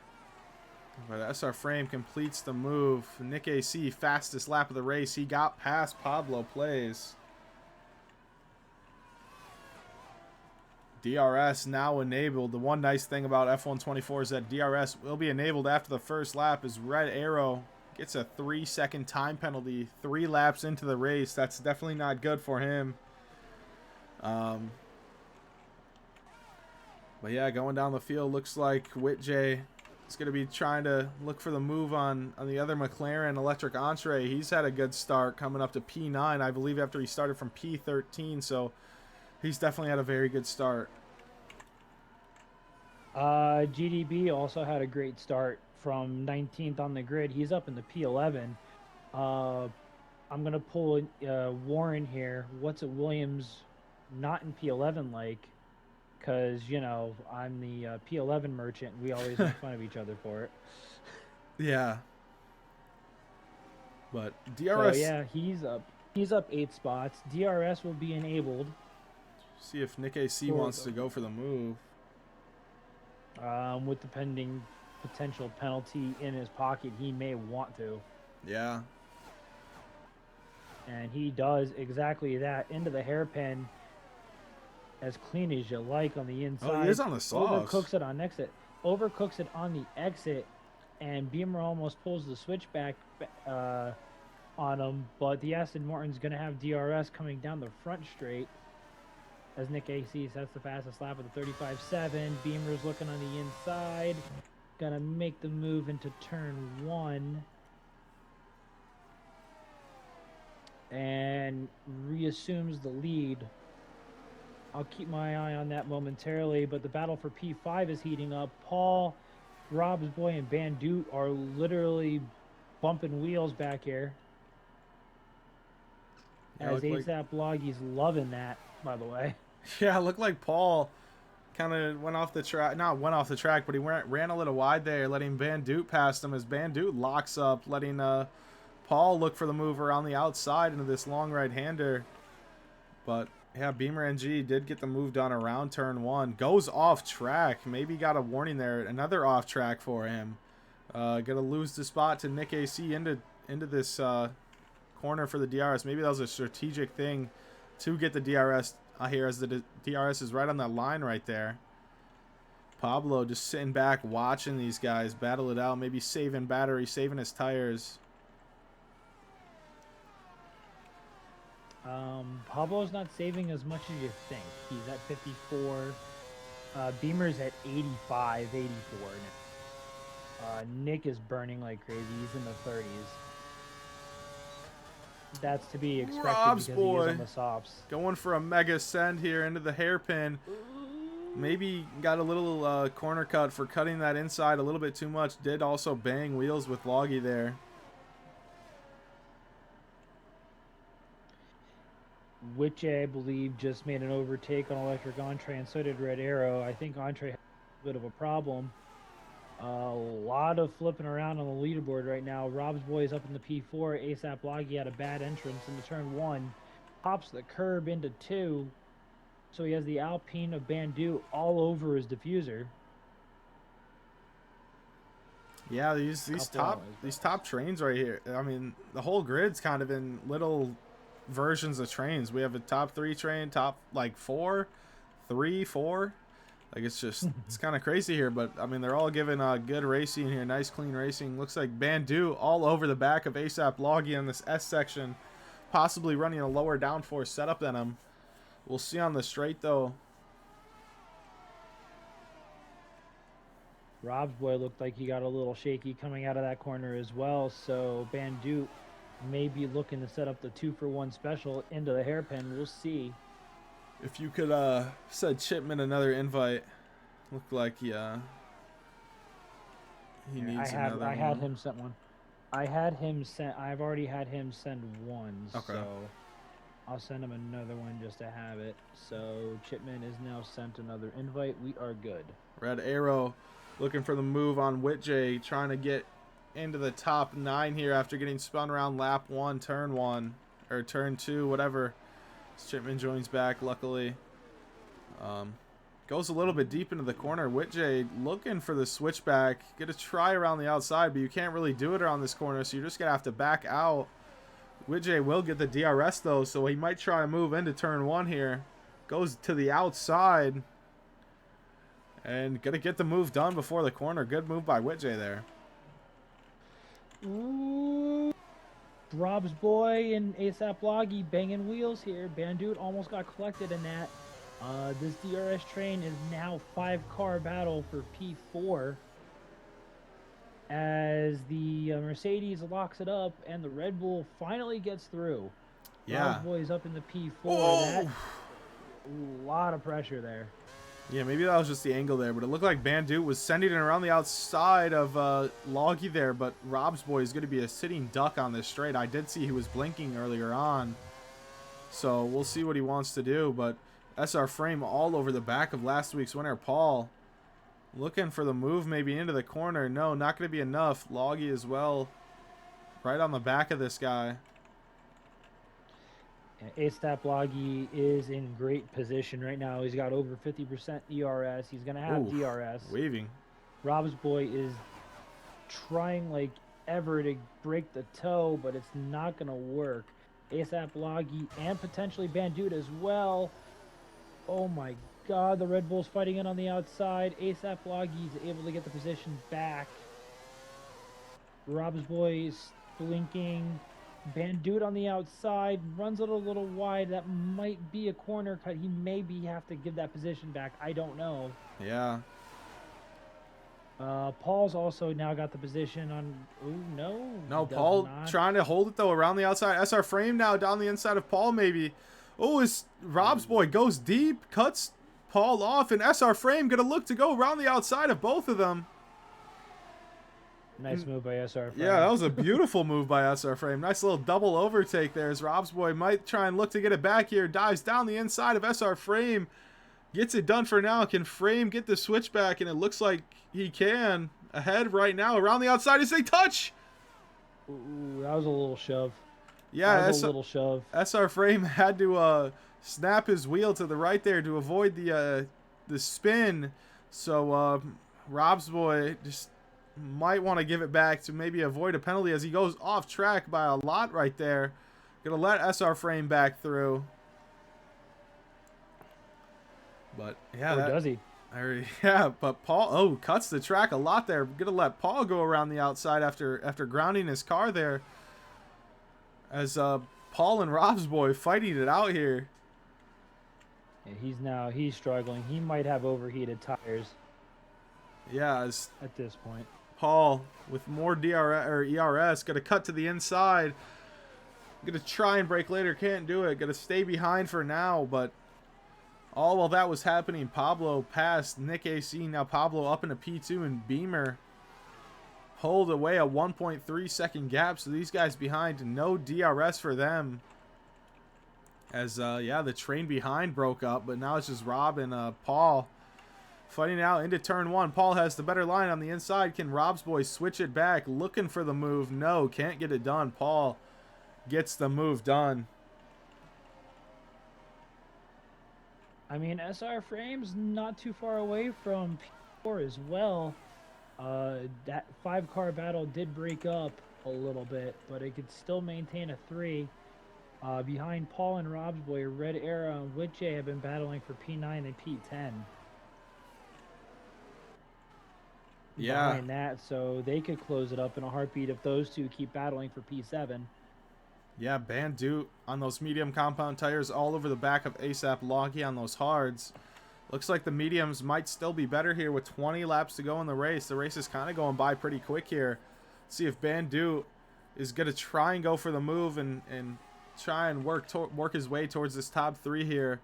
Speaker 1: But SR Frame completes the move. Nick AC, fastest lap of the race. He got past Pablo Plays. DRS now enabled. The one nice thing about F124 is that DRS will be enabled after the first lap as Red Arrow gets a 3-second time penalty 3 laps into the race. That's definitely not good for him. But yeah, going down the field, looks like Whitjay is going to be trying to look for the move on the other McLaren, Electric Entree. He's had a good start coming up to P9, I believe, after he started from P13. So he's definitely had a very good start.
Speaker 2: GDB also had a great start from 19th on the grid. He's up in the P11. I'm gonna pull Warren here. What's a Williams not in P11 like? Because you know I'm the P11 merchant. We always make fun of each other for it.
Speaker 1: Yeah. But DRS.
Speaker 2: So yeah, he's up. He's up 8 spots. DRS will be enabled.
Speaker 1: See if Nick AC wants to go for the move.
Speaker 2: With the pending potential penalty in his pocket, he may want to.
Speaker 1: Yeah.
Speaker 2: And he does exactly that into the hairpin, as clean as you like on the inside.
Speaker 1: Oh, he is on the sauce.
Speaker 2: Overcooks it on exit. Overcooks it on the exit, and Beamer almost pulls the switch back on him. But the Aston Martin's going to have DRS coming down the front straight. As Nick AC sets the fastest lap with a 35.7. Beamer's looking on the inside. Gonna make the move into turn 1. And reassumes the lead. I'll keep my eye on that momentarily, but the battle for P5 is heating up. Paul, Rob's boy, and Bandute are literally bumping wheels back here.
Speaker 1: Yeah,
Speaker 2: as ASAP Loggy's loving that, by the way.
Speaker 1: Yeah, it looked like Paul kind of went off the track. Not went off the track, but he ran a little wide there, letting Bandute past him as Bandute locks up, letting Paul look for the move around the outside into this long right-hander. But yeah, Beamer NG did get the move done around turn 1. Goes off track. Maybe got a warning there. Another off track for him. Gonna lose the spot to Nick AC into this corner for the DRS. Maybe that was a strategic thing to get the DRS here, as the DRS is right on that line right there. Pablo just sitting back watching these guys battle it out, maybe saving battery, saving his tires.
Speaker 2: Pablo's not saving as much as you think. He's at 54. Beamer's at 85, 84 now. Nick is burning like crazy. He's in the 30s. That's to be expected
Speaker 1: Rob's
Speaker 2: because
Speaker 1: boy
Speaker 2: he is on the softs.
Speaker 1: Going for a mega send here into the hairpin. Maybe got a little corner cut for cutting that inside a little bit too much. Did also bang wheels with Loggy there.
Speaker 2: Which I believe just made an overtake on Electric Entree, and so did Red Arrow. I think Entree has a bit of a problem. A lot of flipping around on the leaderboard right now. Rob's boy is up in the P4. ASAP Loggy had a bad entrance into turn 1. Pops the curb into 2. So he has the Alpine of Bandute all over his diffuser.
Speaker 1: Yeah, these top trains right here. I mean, the whole grid's kind of in little versions of trains. We have a top 3 train, top like 4, 3, 4. Like, it's just, it's kind of crazy here, but I mean, they're all giving good racing here. Nice, clean racing. Looks like Bandute all over the back of ASAP Loggy in this S section, possibly running a lower downforce setup than him. We'll see on the straight, though.
Speaker 2: Rob's boy looked like he got a little shaky coming out of that corner as well. So Bandute may be looking to set up the 2-for-1 special into the hairpin. We'll see.
Speaker 1: If you could send Chipman another invite. Looked like he needs another
Speaker 2: I had
Speaker 1: one.
Speaker 2: him sent one. I've already had him send one,
Speaker 1: Okay.
Speaker 2: so I'll send him another one just to have it. So Chipman is now sent another invite. We are good.
Speaker 1: Red Arrow looking for the move on Whitjay, trying to get into the top 9 here after getting spun around lap 1, turn 1, or turn 2, whatever. Chipman joins back, luckily. Goes a little bit deep into the corner. Whitjay looking for the switchback. Get a try around the outside, but you can't really do it around this corner, so you're just going to have to back out. Whitjay will get the DRS, though, so he might try to move into turn 1 here. Goes to the outside. And going to get the move done before the corner. Good move by Whitjay there.
Speaker 2: Ooh. Rob's boy and ASAP Loggy banging wheels here. Bandute almost got collected in that. This DRS train is now 5-car battle for P4 as the Mercedes locks it up and the Red Bull finally gets through.
Speaker 1: Yeah.
Speaker 2: Rob's boy's up in the P4.
Speaker 1: Oh.
Speaker 2: That a lot of pressure there.
Speaker 1: Yeah, maybe that was just the angle there, but it looked like Bandute was sending it around the outside of Loggy there, but Rob's boy is going to be a sitting duck on this straight. I did see he was blinking earlier on, so we'll see what he wants to do, but SR Frame all over the back of last week's winner, Paul. Looking for the move maybe into the corner. No, not going to be enough. Loggy as well. Right on the back of this guy.
Speaker 2: ASAP Loggy is in great position right now. He's got over 50% ERS. He's going to have DRS.
Speaker 1: Waving.
Speaker 2: Rob's boy is trying like ever to break the toe, but it's not going to work. ASAP Loggy and potentially Bandute as well. Oh my God, the Red Bull's fighting in on the outside. ASAP Loggy is able to get the position back. Rob's boy is blinking. Bandute on the outside runs it a little wide. That might be a corner cut. He maybe have to give that position back. I don't know.
Speaker 1: Yeah.
Speaker 2: Paul's also now got the position on. Oh no.
Speaker 1: No, Paul trying to hold it though around the outside. SR Frame now down the inside of Paul maybe. Oh, his Rob's boy goes deep, cuts Paul off, and SR Frame gonna look to go around the outside of both of them.
Speaker 2: Nice move by SR Frame.
Speaker 1: Yeah, that was a beautiful move by SR Frame. Nice little double overtake there as Rob's boy might try and look to get it back here. Dives down the inside of SR Frame. Gets it done for now. Can Frame get the switchback? And it looks like he can. Ahead right now. Around the outside is a touch.
Speaker 2: Ooh, that was a little shove.
Speaker 1: Yeah,
Speaker 2: that was a little shove.
Speaker 1: SR Frame had to snap his wheel to the right there to avoid the spin. So Rob's boy just might want to give it back to maybe avoid a penalty as he goes off track by a lot right there. Gonna let SR Frame back through. But yeah,
Speaker 2: or does he?
Speaker 1: Yeah, but Paul cuts the track a lot there. Gonna let Paul go around the outside after grounding his car there. As Paul and Rob's boy fighting it out here.
Speaker 2: Yeah, he's struggling. He might have overheated tires.
Speaker 1: Yeah,
Speaker 2: at this point.
Speaker 1: Paul with more DRS or ERS gonna cut to the inside. Gonna try and brake later, can't do it. Gonna stay behind for now, but all while that was happening, Pablo passed Nick AC. Now Pablo up into P2 and Beamer pulled away a 1.3 second gap. So these guys behind, no DRS for them. As yeah, the train behind broke up, but now it's just Rob and Paul fighting out into turn 1. Paul has the better line on the inside. Can Rob's boy switch it back? Looking for the move. No, can't get it done. Paul gets the move done.
Speaker 2: I mean, SR Frame's not too far away from P4 as well. That 5-car battle did break up a little bit, but it could still maintain a 3. Behind Paul and Rob's boy, Red Arrow and Whitjay have been battling for P9 and P10.
Speaker 1: Yeah.
Speaker 2: Behind that, so they could close it up in a heartbeat if those two keep battling for P7.
Speaker 1: Yeah, Bandute on those medium compound tires all over the back of ASAP Loggy on those hards. Looks like the mediums might still be better here with 20 laps to go in the race. The race is kind of going by pretty quick here. Let's see if Bandit is going to try and go for the move and try and work his way towards this top 3 here.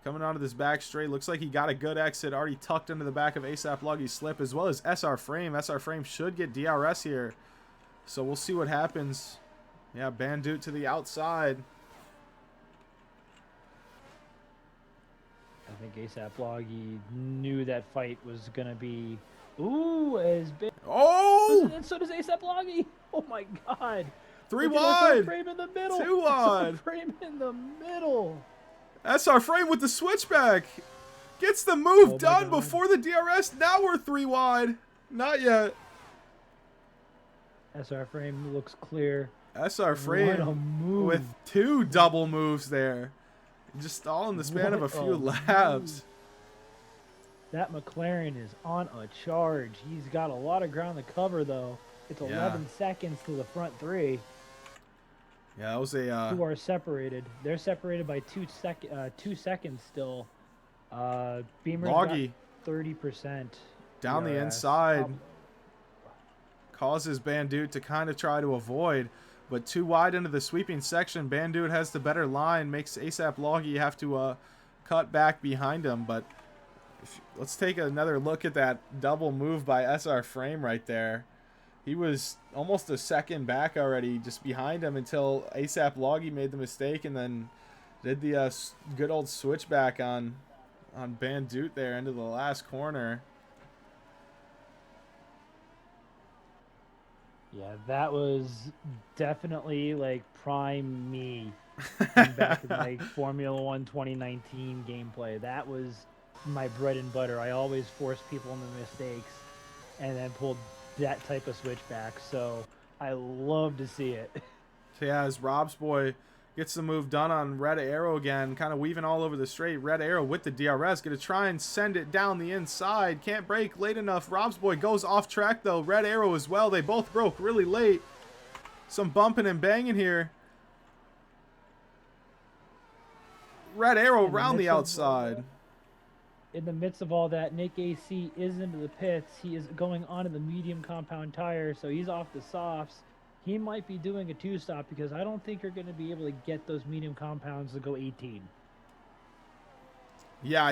Speaker 1: Coming onto this back straight. Looks like he got a good exit. Already tucked into the back of ASAP Luggy's slip, as well as SR Frame. SR Frame should get DRS here. So we'll see what happens. Yeah, Bandit to the outside.
Speaker 2: I think ASAP Loggy knew that fight was going to be, ooh, as big.
Speaker 1: Oh!
Speaker 2: And so does ASAP Loggy. Oh, my God.
Speaker 1: 3 wide.
Speaker 2: Frame in the middle.
Speaker 1: 2 wide.
Speaker 2: Frame in the middle.
Speaker 1: SR Frame with the switchback. Gets the move done before the DRS. Now we're 3 wide. Not yet.
Speaker 2: SR Frame looks clear.
Speaker 1: SR Frame with 2 double moves there. Just all in the span of a few laps.
Speaker 2: That McLaren is on a charge. He's got a lot of ground to cover, though. It's 11 seconds to the front 3.
Speaker 1: Yeah, that was a...
Speaker 2: Who are separated. They're separated by 2 seconds still. Beamer's
Speaker 1: Loggy
Speaker 2: got 30%.
Speaker 1: down the inside. Causes Bandit to kind of try to avoid. But 2 wide into the sweeping section. Bandit has the better line. Makes ASAP Loggy have to cut back behind him. But let's take another look at that double move by SR Frame right there. He was almost a second back already, just behind him until ASAP Loggy made the mistake and then did the good old switchback on Bandit there into the last corner.
Speaker 2: Yeah, that was definitely like prime me back in like Formula 1 2019 gameplay. That was my bread and butter. I always forced people into mistakes and then pulled that type of switchback, so I love to see it.
Speaker 1: So yeah, as Rob's boy gets the move done on Red Arrow again, kind of weaving all over the straight. Red Arrow with the DRS, gonna try and send it down the inside. Can't break late enough. Rob's boy goes off track though. Red Arrow as well. They both broke really late. Some bumping and banging here. Red Arrow around the outside.
Speaker 2: In the midst of all that, Nick AC is into the pits. He is going onto the medium compound tire, so he's off the softs. He might be doing a 2-stop because I don't think you're going to be able to get those medium compounds to go 18.
Speaker 1: Yeah,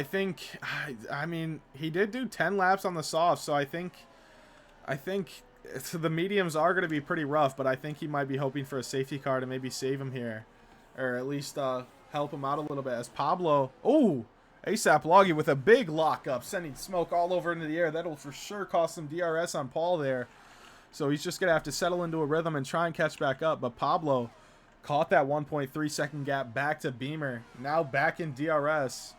Speaker 1: I mean, he did do 10 laps on the softs, so I think the mediums are going to be pretty rough, but I think he might be hoping for a safety car to maybe save him here, or at least help him out a little bit. As Pablo, ASAP Loggy with a big lockup, sending smoke all over into the air. That'll for sure cost some DRS on Paul there. So he's just going to have to settle into a rhythm and try and catch back up. But Pablo caught that 1.3 second gap back to Beamer. Now back in DRS.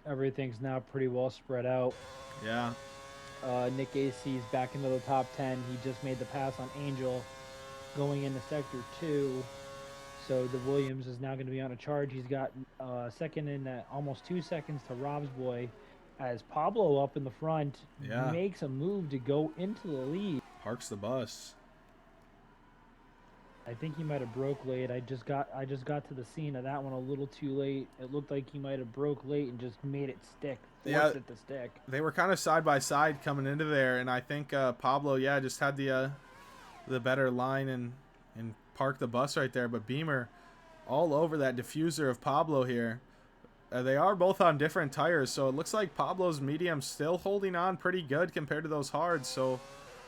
Speaker 2: Everything's now pretty well spread out.
Speaker 1: Yeah.
Speaker 2: Nick AC is back into the top 10. He just made the pass on Angel going into Sector 2. So the Williams is now going to be on a charge. He's got second in almost 2 seconds to Rob's boy, as Pablo up in the front makes a move to go into the lead.
Speaker 1: Parks the bus.
Speaker 2: I think he might have broke late. I just got to the scene of that one a little too late. It looked like he might have broke late and just made it stick. Forced it to stick.
Speaker 1: They were kind of side by side coming into there, and I think Pablo, just had the better line and parked the bus right there. But Beamer all over that diffuser of Pablo here. They are both on different tires, so it looks like Pablo's medium still holding on pretty good compared to those hards. So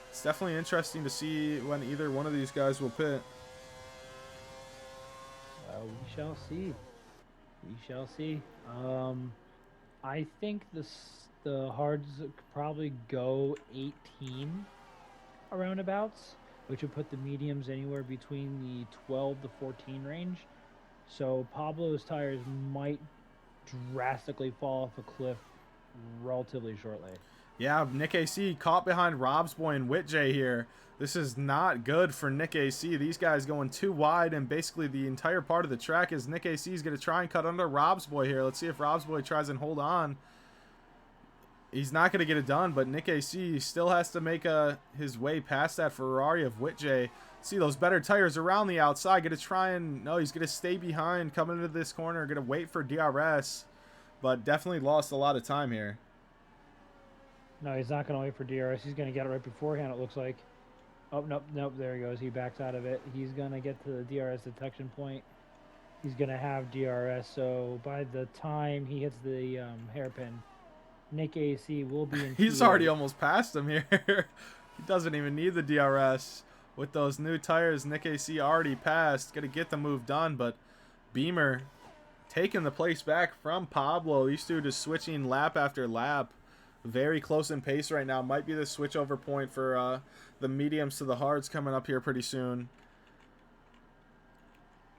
Speaker 1: it's definitely interesting to see when either one of these guys will pit.
Speaker 2: We shall see. We shall see. I think the hards could probably go 18 roundabouts, which would put the mediums anywhere between the 12 to 14 range. So Pablo's tires might drastically fall off a cliff relatively shortly. Yeah,
Speaker 1: Nick AC caught behind Rob's boy and Whitjay here. This is not good for Nick AC. These guys going too wide, and basically the entire part of the track is Nick AC is going to try and cut under Rob's boy here. Let's see if Rob's boy tries and hold on. He's not going to get it done, but Nick AC still has to make his way past that Ferrari of Whitjay. see those better tires around the outside. Gonna try and, no, he's gonna stay behind, coming into this corner, gonna wait for DRS, but definitely lost a lot of time here.
Speaker 2: No, he's not going to wait for DRS. He's going to get it right beforehand, it looks like. Oh, nope, nope, there he goes. He backs out of it. He's going to get to the DRS detection point. He's going to have DRS, so by the time he hits the hairpin, Nick AC will be in
Speaker 1: He's
Speaker 2: Q8.
Speaker 1: already almost passed him here. He doesn't even need the DRS. With those new tires, Nick AC already passed. Gonna get the move done, but Beamer taking the place back from Pablo. These two just switching lap after lap. Very close in pace right now. Might be the switchover point for the mediums to the hards coming up here pretty soon.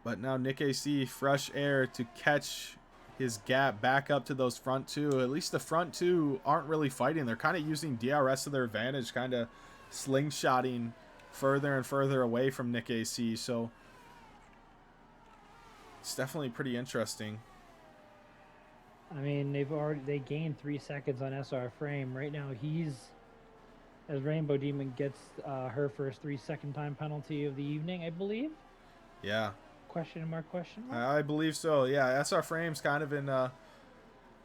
Speaker 1: But now Nick AC, fresh air to catch his gap back up to those front two. At least the front two aren't really fighting. They're kind of using DRS to their advantage, kind of slingshotting further and further away from Nick AC. So it's definitely pretty interesting.
Speaker 2: I mean, they gained 3 seconds on SR frame. Right now, as Rainbow Demon gets her first 3-second time penalty of the evening, I believe.
Speaker 1: Yeah.
Speaker 2: Question mark, question mark?
Speaker 1: I believe so. Yeah, SR Frame's kind of in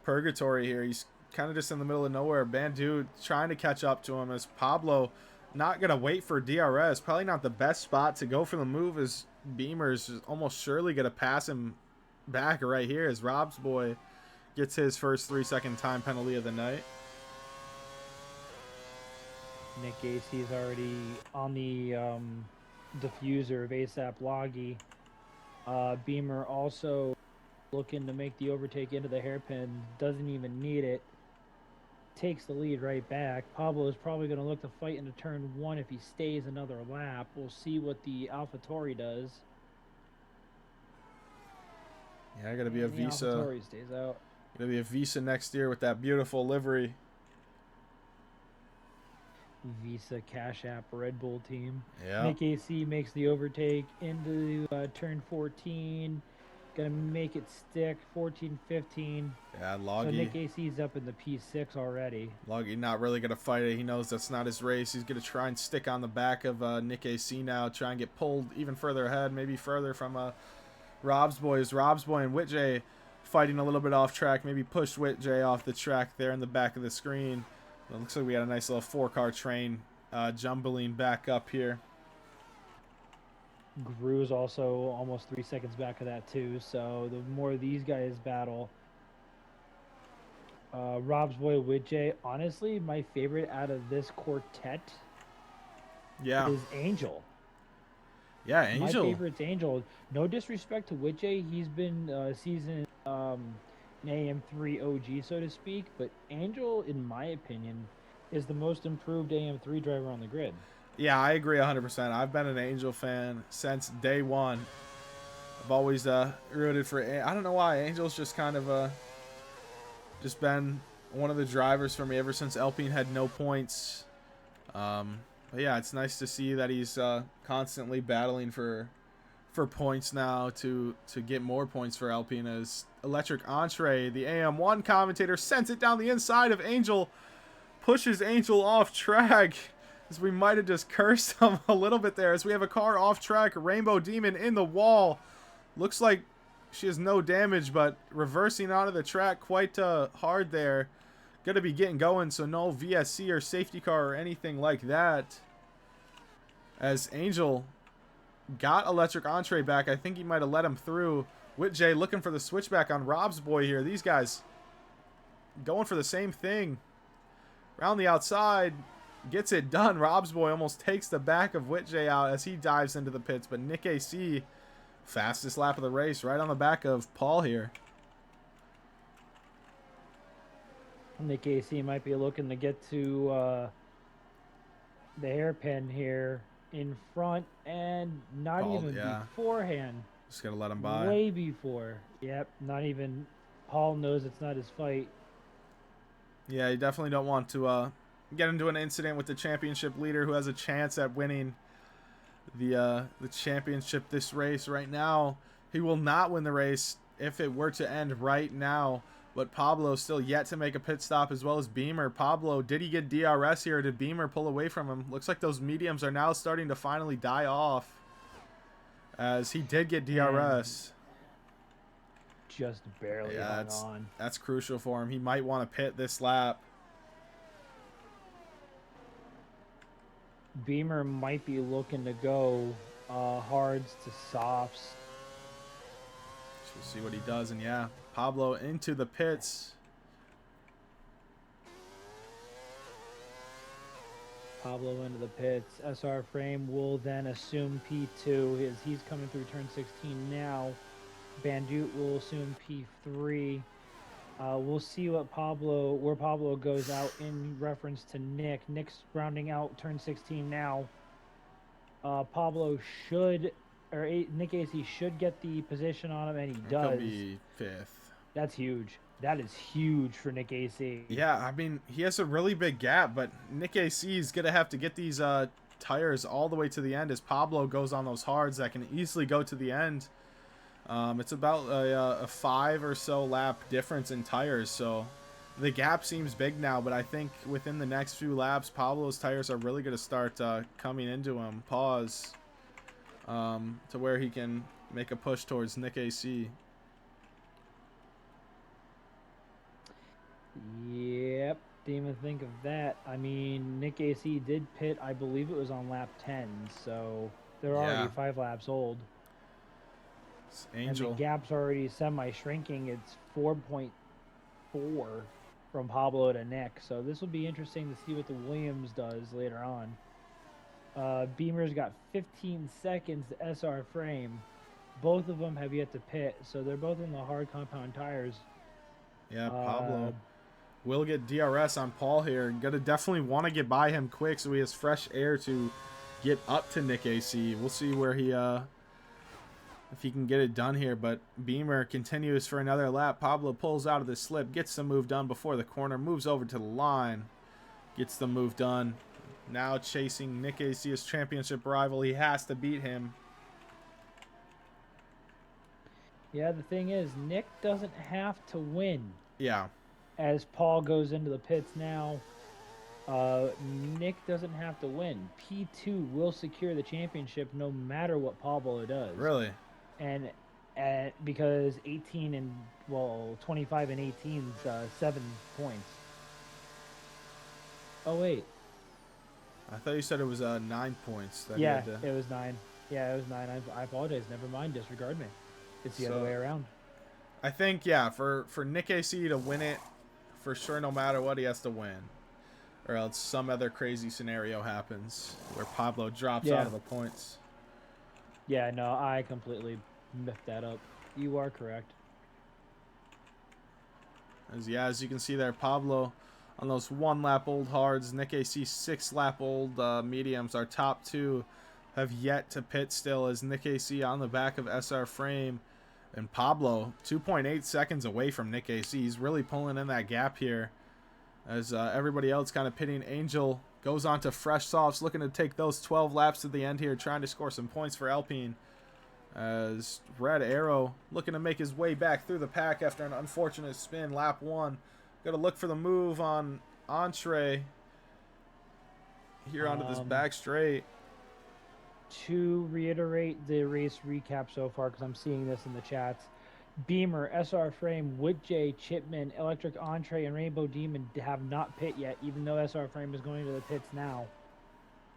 Speaker 1: purgatory here. He's kind of just in the middle of nowhere. Bandu trying to catch up to him as Pablo not going to wait for DRS. Probably not the best spot to go for the move as Beamer's almost surely going to pass him back right here as Rob's boy gets his first 3-second time penalty of the night.
Speaker 2: Nick AC is already on the diffuser of ASAP Loggy. Beamer also looking to make the overtake into the hairpin. Doesn't even need it. Takes the lead right back. Pablo is probably going to look to fight into turn 1 if he stays another lap. We'll see what the AlphaTauri does.
Speaker 1: Yeah, I got to be a Visa.
Speaker 2: AlphaTauri stays out.
Speaker 1: Gonna be a Visa next year with that beautiful livery.
Speaker 2: Visa Cash App Red Bull team.
Speaker 1: Yeah.
Speaker 2: Nick AC makes the overtake into turn 14. Gonna make it stick. 14, 15.
Speaker 1: Yeah,
Speaker 2: So
Speaker 1: Loggy.
Speaker 2: Nick AC's up in the P6 already.
Speaker 1: Loggy not really gonna fight it. He knows that's not his race. He's gonna try and stick on the back of Nick AC now. Try and get pulled even further ahead, maybe further from Rob's boys. Rob's boy and Whitjay fighting a little bit off track, maybe pushed Whitjay off the track there in the back of the screen. It looks like we got a nice little 4-car train jumbling back up here.
Speaker 2: Gru's also almost 3 seconds back of that too, so the more these guys battle. Rob's boy Whitjay, honestly, my favorite out of this quartet is Angel.
Speaker 1: Yeah, Angel.
Speaker 2: My favorite's Angel. No disrespect to Whitjay, he's been seasoned an AM3 OG, so to speak, but Angel, in my opinion, is the most improved AM3 driver on the grid.
Speaker 1: Yeah, I agree 100%. I've been an Angel fan since day one. I've always rooted for. I don't know why Angel's just kind of just been one of the drivers for me ever since Alpine had no points. But yeah, it's nice to see that he's constantly battling for points now to get more points for Alpine. As Electric Entree, the AM1 commentator, sends it down the inside of Angel, pushes Angel off track. As we might have just cursed him a little bit there, as we have a car off track. Rainbow Demon in the wall. Looks like she has no damage, but reversing onto the track quite hard there. Gonna be getting going, so no VSC or safety car or anything like that. As Angel got Electric Entree back, I think he might have let him through. Whitjay looking for the switchback on Rob's boy here. These guys going for the same thing. Around the outside, gets it done. Rob's boy almost takes the back of Whitjay out as he dives into the pits, but Nick AC, fastest lap of the race, right on the back of Paul here.
Speaker 2: Nick AC might be looking to get to the hairpin here in front, and not
Speaker 1: Paul,
Speaker 2: even
Speaker 1: yeah.
Speaker 2: beforehand.
Speaker 1: Just gotta let him by.
Speaker 2: Way before. Yep, not even. Paul knows it's not his fight.
Speaker 1: Yeah, you definitely don't want to get into an incident with the championship leader who has a chance at winning the championship this race. Right now, he will not win the race if it were to end right now. But Pablo still yet to make a pit stop, as well as Beamer. Pablo, did he get DRS here? Did Beamer pull away from him? Looks like those mediums are now starting to finally die off, as he did get DRS.
Speaker 2: Just barely hung on.
Speaker 1: That's crucial for him. He might want to pit this lap.
Speaker 2: Beamer might be looking to go hards to softs.
Speaker 1: We'll see what he does. And yeah, Pablo into the pits.
Speaker 2: Pablo into the pits. SR Frame will then assume P2 as he's coming through turn 16 now. Bandit will assume P3. We'll see where Pablo goes out in reference to Nick. Nick's rounding out turn 16 now. Pablo should, or Nick AC should get the position on him, and he does.
Speaker 1: He'll be 5th.
Speaker 2: That's huge. That is huge for Nick AC.
Speaker 1: Yeah, I mean, he has a really big gap, but Nick AC is going to have to get these tires all the way to the end as Pablo goes on those hards that can easily go to the end. It's about a 5 or so lap difference in tires, so the gap seems big now, but I think within the next few laps, Pablo's tires are really going to start coming into him. Pause. To where he can make a push towards Nick AC.
Speaker 2: Yep, didn't even think of that. I mean, Nick AC did pit, I believe it was on lap 10, so they're already 5 laps old.
Speaker 1: Angel.
Speaker 2: And the gap's already semi-shrinking. It's 4.4 from Pablo to Nick, so this will be interesting to see what the Williams does later on. Beamer's got 15 seconds to SR Frame. Both of them have yet to pit, so they're both in the hard compound tires.
Speaker 1: Yeah, Pablo will get DRS on Paul here. Gonna definitely want to get by him quick so he has fresh air to get up to Nick AC. We'll see where he if he can get it done here, but Beamer continues for another lap. Pablo pulls out of the slip, gets the move done before the corner, moves over to the line, gets the move done. Now chasing Nick AC, his championship rival. He has to beat him.
Speaker 2: Yeah, the thing is, Nick doesn't have to win.
Speaker 1: Yeah.
Speaker 2: As Paul goes into the pits now, Nick doesn't have to win. P2 will secure the championship no matter what Pablo does.
Speaker 1: Really?
Speaker 2: And because 25 and 18 is 7 points. Oh wait.
Speaker 1: I thought you said it was 9 points. That
Speaker 2: Yeah, it was 9. Yeah, it was 9. I apologize. Never mind. Disregard me. It's the other way around.
Speaker 1: I think, yeah, for Nick AC to win it, for sure, no matter what, he has to win. Or else some other crazy scenario happens where Pablo drops out of the points.
Speaker 2: Yeah, no, I completely miffed that up. You are correct.
Speaker 1: As you can see there, Pablo on those 1 lap old hards, Nick AC 6 lap old mediums. Our top 2 have yet to pit still, as Nick AC on the back of SR Frame. And Pablo 2.8 seconds away from Nick AC. He's really pulling in that gap here as everybody else kind of pitting. Angel goes on to fresh softs, looking to take those 12 laps to the end here, trying to score some points for Alpine. As Red Arrow looking to make his way back through the pack after an unfortunate spin. Lap 1. Got to look for the move on Entree here onto this back straight.
Speaker 2: To reiterate the race recap so far, because I'm seeing this in the chats, Beamer, SR Frame, Woodjay, Chipman, Electric Entree, and Rainbow Demon have not pit yet, even though SR Frame is going to the pits now.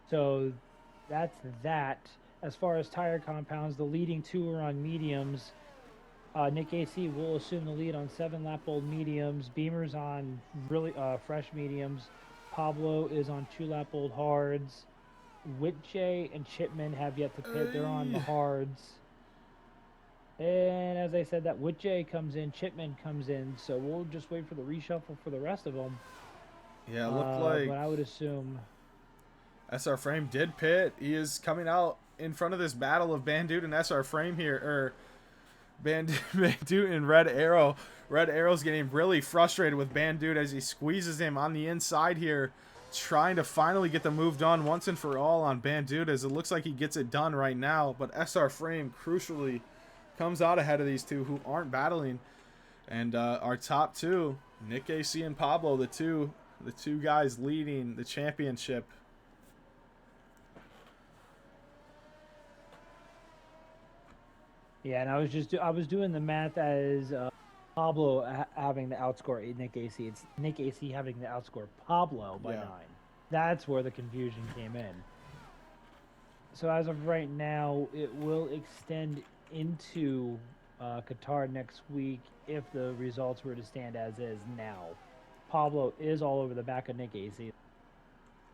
Speaker 2: So that's that. As far as tire compounds, the leading 2 are on mediums. Nick AC will assume the lead on 7 lap old mediums. Beamer's on really fresh mediums. Pablo is on 2 lap old hards. Woodjay and Chipman have yet to pit. They're on the hards. And as I said, that Woodjay comes in, Chipman comes in, so we'll just wait for the reshuffle for the rest of them.
Speaker 1: Yeah, it looked like...
Speaker 2: But I would assume...
Speaker 1: SR Frame did pit. He is coming out in front of this battle of Bandit and SR Frame here, or Bandit and Red Arrow. Red Arrow's getting really frustrated with Bandit as he squeezes him on the inside here, trying to finally get the move done once and for all on Bandit, as it looks like he gets it done right now. But SR Frame, crucially, comes out ahead of these two who aren't battling And our top two, Nick AC and Pablo, the two guys leading the championship.
Speaker 2: Yeah, and I was doing the math as Pablo having to outscore Nick AC. It's Nick AC having to outscore Pablo by
Speaker 1: Yeah.
Speaker 2: 9. That's where the confusion came in. So as of right now, it will extend into Qatar next week if the results were to stand as is now. Pablo is all over the back of Nick AC,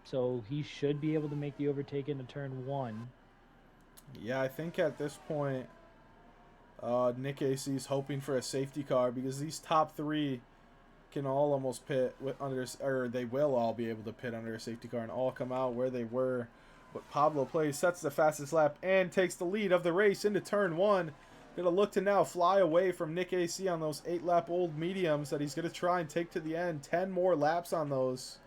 Speaker 2: so he should be able to make the overtake into turn 1.
Speaker 1: Yeah, I think at this point, Nick AC is hoping for a safety car because these top three can all almost pit with under, or they will all be able to pit under a safety car and all come out where they were. But Pablo plays, sets the fastest lap, and takes the lead of the race into turn 1. Gonna look to now fly away from Nick AC on those 8-lap old mediums that he's gonna try and take to the end. 10 more laps on those.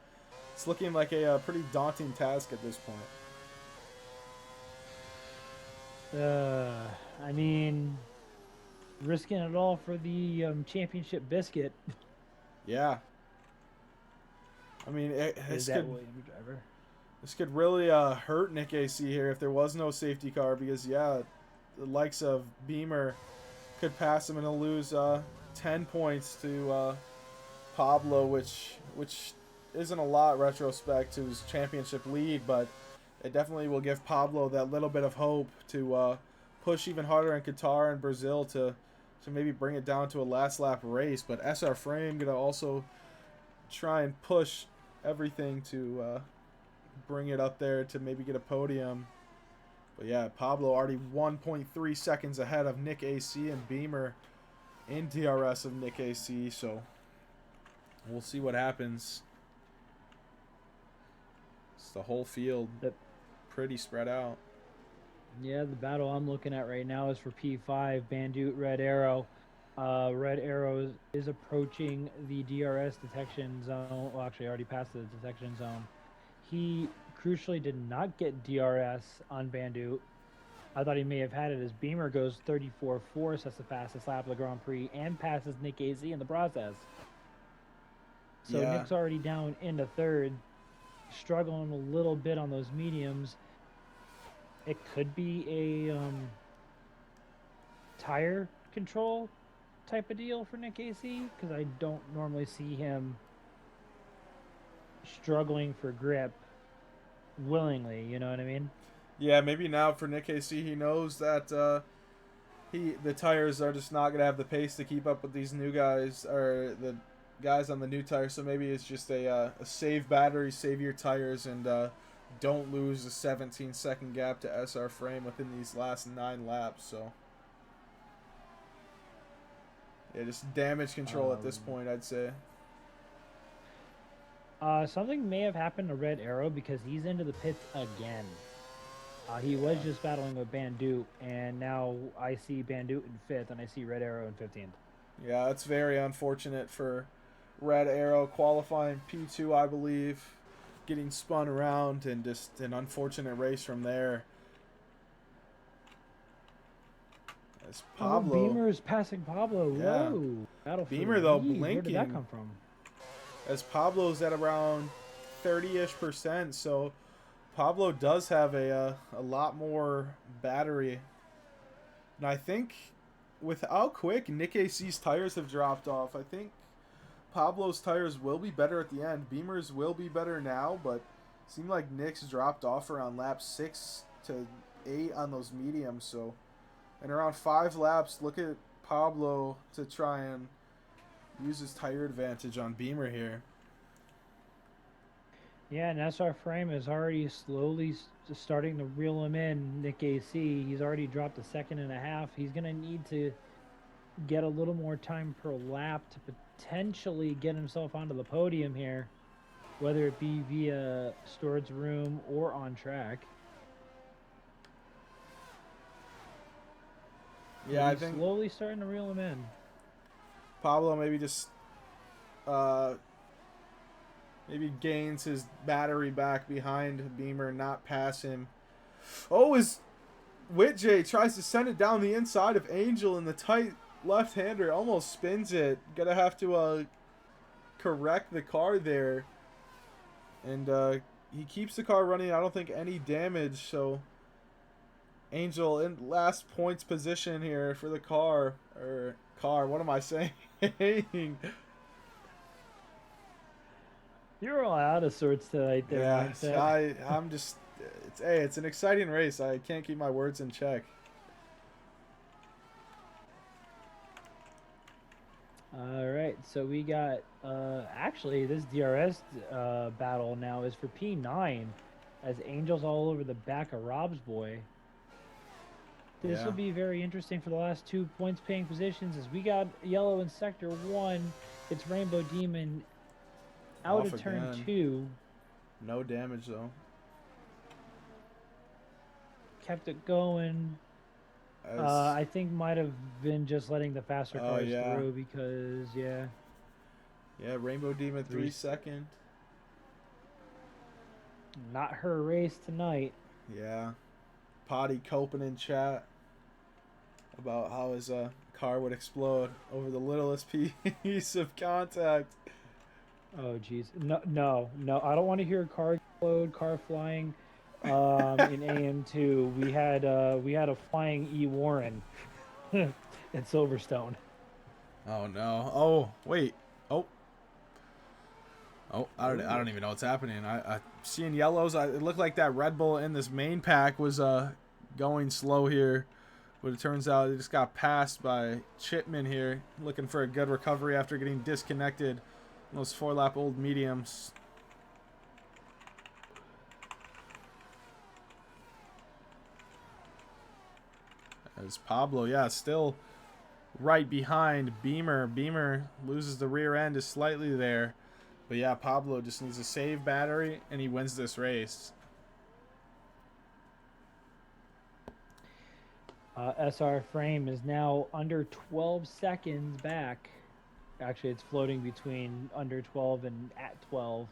Speaker 1: It's looking like a pretty daunting task at this point.
Speaker 2: I mean, risking it all for the championship biscuit.
Speaker 1: Yeah. I mean,
Speaker 2: Is that Williams driver?
Speaker 1: This could really hurt Nick AC here if there was no safety car because, yeah, the likes of Beamer could pass him and he'll lose 10 points to Pablo, which isn't a lot retrospect to his championship lead, but it definitely will give Pablo that little bit of hope to push even harder in Qatar and Brazil to maybe bring it down to a last lap race. But SR Frame going to also try and push everything to bring it up there to maybe get a podium. But yeah, Pablo already 1.3 seconds ahead of Nick AC and Beamer in DRS of Nick AC, so we'll see what happens. It's the whole field pretty spread out.
Speaker 2: Yeah, the battle I'm looking at right now is for P5, Bandit, Red Arrow. Red Arrow is approaching the DRS detection zone. Well, actually, already passed the detection zone. He crucially did not get DRS on Bandit. I thought he may have had it as Beamer goes 34.4, sets the fastest lap of the Grand Prix, and passes Nick AC in the process. So
Speaker 1: Yeah.
Speaker 2: Nick's already down into third, struggling a little bit on those mediums. It could be a tire control type of deal for Nick AC because I don't normally see him struggling for grip willingly, you know what I mean?
Speaker 1: Yeah, maybe now for Nick AC, he knows that the tires are just not gonna have the pace to keep up with these new guys or the guys on the new tires. So maybe it's just a save battery, save your tires, and don't lose a 17-second gap to SR Frame within these last 9 laps. So yeah, just damage control at this point, I'd say.
Speaker 2: Something may have happened to Red Arrow because he's into the pits again. He was just battling with Bandit, and now I see Bandit in 5th, and I see Red Arrow in 15th.
Speaker 1: Yeah, that's very unfortunate for Red Arrow qualifying P2, I believe, getting spun around, and just an unfortunate race from there. As Pablo,
Speaker 2: Beamer is passing Pablo.
Speaker 1: Yeah.
Speaker 2: Whoa. Battle for
Speaker 1: Beamer,
Speaker 2: the
Speaker 1: though,
Speaker 2: lead. Where did that
Speaker 1: blinking.
Speaker 2: come from?
Speaker 1: As Pablo's at around 30-ish%, so Pablo does have a lot more battery. And I think with how quick Nick AC's tires have dropped off, I think Pablo's tires will be better at the end. Beamer's will be better now, but it seemed like Nick's dropped off around lap 6 to 8 on those mediums. So in around 5 laps, look at Pablo to try and use his tire advantage on Beamer here.
Speaker 2: Yeah, and SR Frame is already slowly starting to reel him in. Nick AC, he's already dropped a 1.5 seconds. He's going to need to get a little more time per lap to potentially get himself onto the podium here, whether it be via storage room or on track.
Speaker 1: Yeah,
Speaker 2: he's
Speaker 1: I think
Speaker 2: slowly starting to reel him in.
Speaker 1: Pablo maybe just maybe gains his battery back behind Beamer, not pass him. Oh, as Whitjay tries to send it down the inside of Angel in the tight left-hander almost spins it. Gonna have to correct the car there. And he keeps the car running. I don't think any damage. So Angel in last points position here for the car. Or car, what am I saying?
Speaker 2: You're all out of sorts tonight there,
Speaker 1: Yeah,
Speaker 2: Mindset.
Speaker 1: I'm just it's an exciting race. I can't keep my words in check.
Speaker 2: All right, so we got actually this DRS battle now is for P9 as Angel's all over the back of Rob's boy. This
Speaker 1: Yeah.
Speaker 2: will be very interesting for the last 2 points paying positions as we got yellow in sector 1. It's Rainbow Demon out
Speaker 1: Off
Speaker 2: of turn
Speaker 1: again.
Speaker 2: 2.
Speaker 1: No damage though.
Speaker 2: Kept it going. I think might have been just letting the faster cars
Speaker 1: yeah.
Speaker 2: through because
Speaker 1: Yeah, Rainbow Demon 3 second.
Speaker 2: Not her race tonight.
Speaker 1: Yeah. Potty coping in chat about how his car would explode over the littlest piece of contact.
Speaker 2: Oh jeez, no! I don't want to hear car explode, car flying. In AM2, we had a flying E Warren at Silverstone.
Speaker 1: Oh no! Oh wait! Oh oh! I don't even know what's happening. I seeing yellows. It looked like that Red Bull in this main pack was going slow here, but it turns out it just got passed by Chipman here, looking for a good recovery after getting disconnected. Those 4-lap old mediums. As Pablo, yeah, still right behind Beamer. Beamer loses the rear end, is slightly there. But yeah, Pablo just needs a save battery, and he wins this race.
Speaker 2: SR frame is now under 12 seconds back. Actually, it's floating between under 12 and at 12.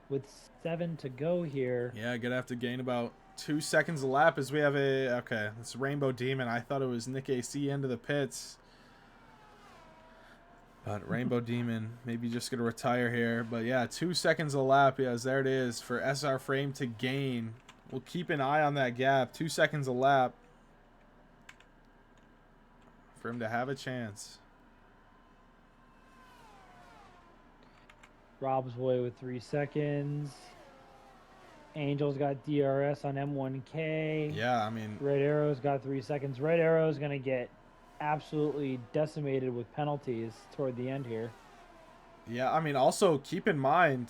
Speaker 2: With 7 to go here.
Speaker 1: Yeah, gonna have to gain about 2 seconds a lap as we have a... Okay, it's Rainbow Demon. I thought it was Nick AC into the pits. But Rainbow Demon maybe just going to retire here. But yeah, 2 seconds a lap. Yes, there it is for SR Frame to gain. We'll keep an eye on that gap. 2 seconds a lap for him to have a chance.
Speaker 2: Rob's boy with 3 seconds. Angel's got DRS on M1K.
Speaker 1: Yeah, I mean...
Speaker 2: Red Arrow's got 3 seconds. Red Arrow's going to get absolutely decimated with penalties toward the end here.
Speaker 1: Yeah, I mean, also keep in mind,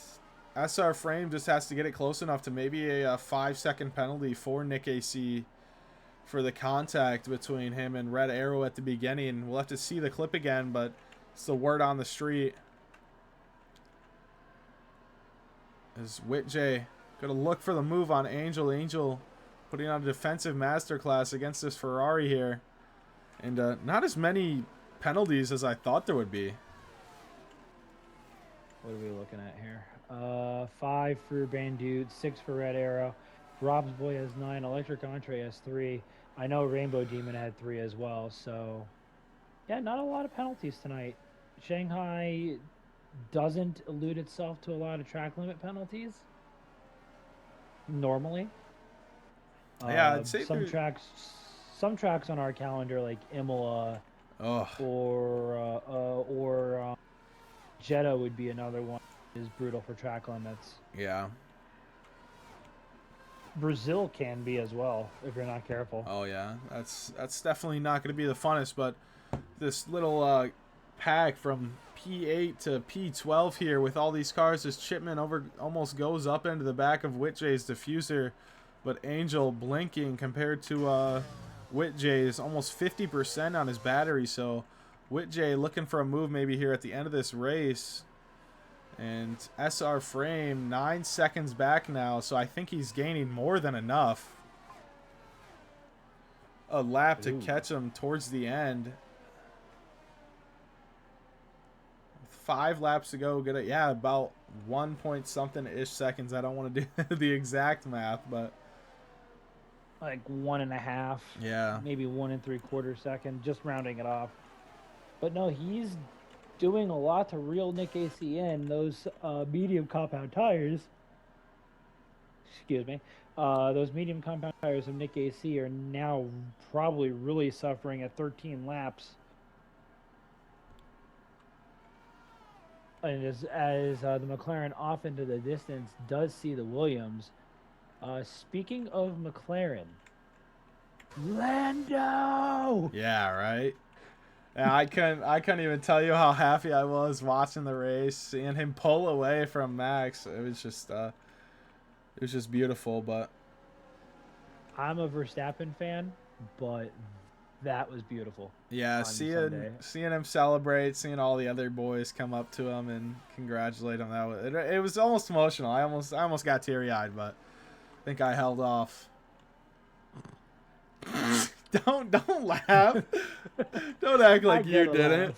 Speaker 1: SR Frame just has to get it close enough to maybe a 5-second penalty for Nick AC for the contact between him and Red Arrow at the beginning. We'll have to see the clip again, but it's the word on the street. As Whitjay going to look for the move on Angel. Angel putting on a defensive masterclass against this Ferrari here. And not as many penalties as I thought there would be.
Speaker 2: What are we looking at here? 5 for Bandute, 6 for Red Arrow. Rob's boy has 9. Electric Entree has 3. I know Rainbow Demon had 3 as well. So, yeah, not a lot of penalties tonight. Shanghai doesn't elude itself to a lot of track limit penalties normally.
Speaker 1: Yeah, I'd say
Speaker 2: some tracks on our calendar like Imola or Jeddah would be another one that is brutal for track limits.
Speaker 1: Yeah.
Speaker 2: Brazil can be as well if you're not careful.
Speaker 1: Oh yeah, that's definitely not going to be the funnest, but this little pack from P8 to P12 here with all these cars as Chipman almost goes up into the back of Whitjay's diffuser, but Angel blinking compared to Whitjay's almost 50% on his battery, so Whitjay looking for a move maybe here at the end of this race. And SR Frame 9 seconds back now, so I think he's gaining more than enough. A lap to catch him towards the end. 5 laps to go. Get it? Yeah, about 1 point something ish seconds. I don't want to do the exact math, but
Speaker 2: like 1.5.
Speaker 1: Yeah.
Speaker 2: Maybe 1 3/4 second, just rounding it off. But no, he's doing a lot to reel Nick AC in. Those medium compound tires, excuse me, those medium compound tires of Nick AC are now probably really suffering at 13 laps. And as the McLaren off into the distance does see the Williams. Speaking of McLaren, Lando.
Speaker 1: Yeah, right. And I couldn't even tell you how happy I was watching the race, seeing him pull away from Max. It was just beautiful. But
Speaker 2: I'm a Verstappen fan, but that was beautiful
Speaker 1: yeah,
Speaker 2: on Sunday.
Speaker 1: seeing him celebrate, seeing all the other boys come up to him and congratulate him, it was almost emotional. I almost got teary eyed, but I think I held off. Don't laugh. Don't act like you didn't.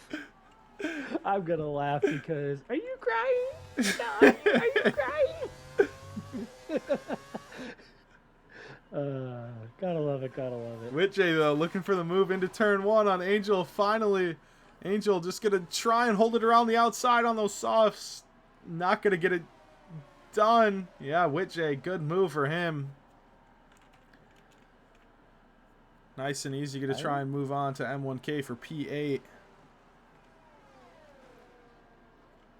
Speaker 2: I'm gonna laugh because are you crying? No, are you crying? Gotta love it, gotta love it.
Speaker 1: Whitjay though, looking for the move into turn one on Angel. Finally, Angel just gonna try and hold it around the outside on those softs. Not gonna get it done. Yeah, Whitjay, good move for him. Nice and easy. Gonna try and move on to M1K for P8.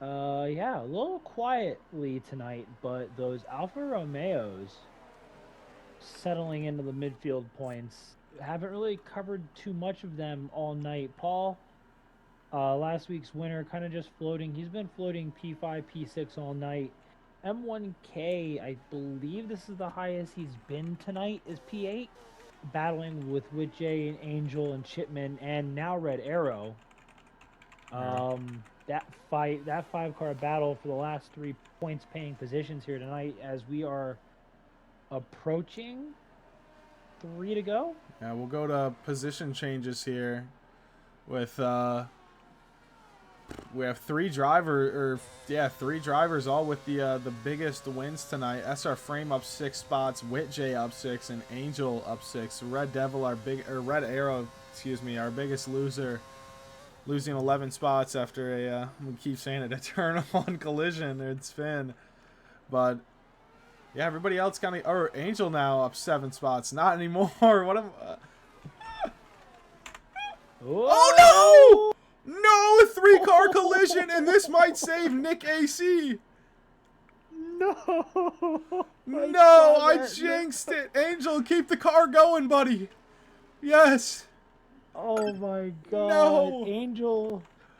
Speaker 2: Yeah, a little quietly tonight, but those Alfa Romeos settling into the midfield points. Haven't really covered too much of them all night. Paul, last week's winner, kind of just floating. He's been floating P5, P6 all night. M1K, I believe this is the highest he's been tonight, is P8. Battling with J and Angel and Chipman and now Red Arrow. That five car battle for the last 3 points paying positions here tonight as we are approaching 3 to go.
Speaker 1: Yeah, we'll go to position changes here with we have three drivers all with the biggest wins tonight. SR Frame up 6 spots, Whitjay up 6, and Angel up 6. Red Arrow, our biggest loser, losing 11 spots after we keep saying it, a turn one collision and spin. But yeah, everybody else kind of, or Angel now up 7 spots. Not anymore. What am? Oh no! No, 3-car collision, and this might save Nick AC.
Speaker 2: No.
Speaker 1: No, I jinxed it. Angel, keep the car going, buddy. Yes.
Speaker 2: Oh my God.
Speaker 1: No.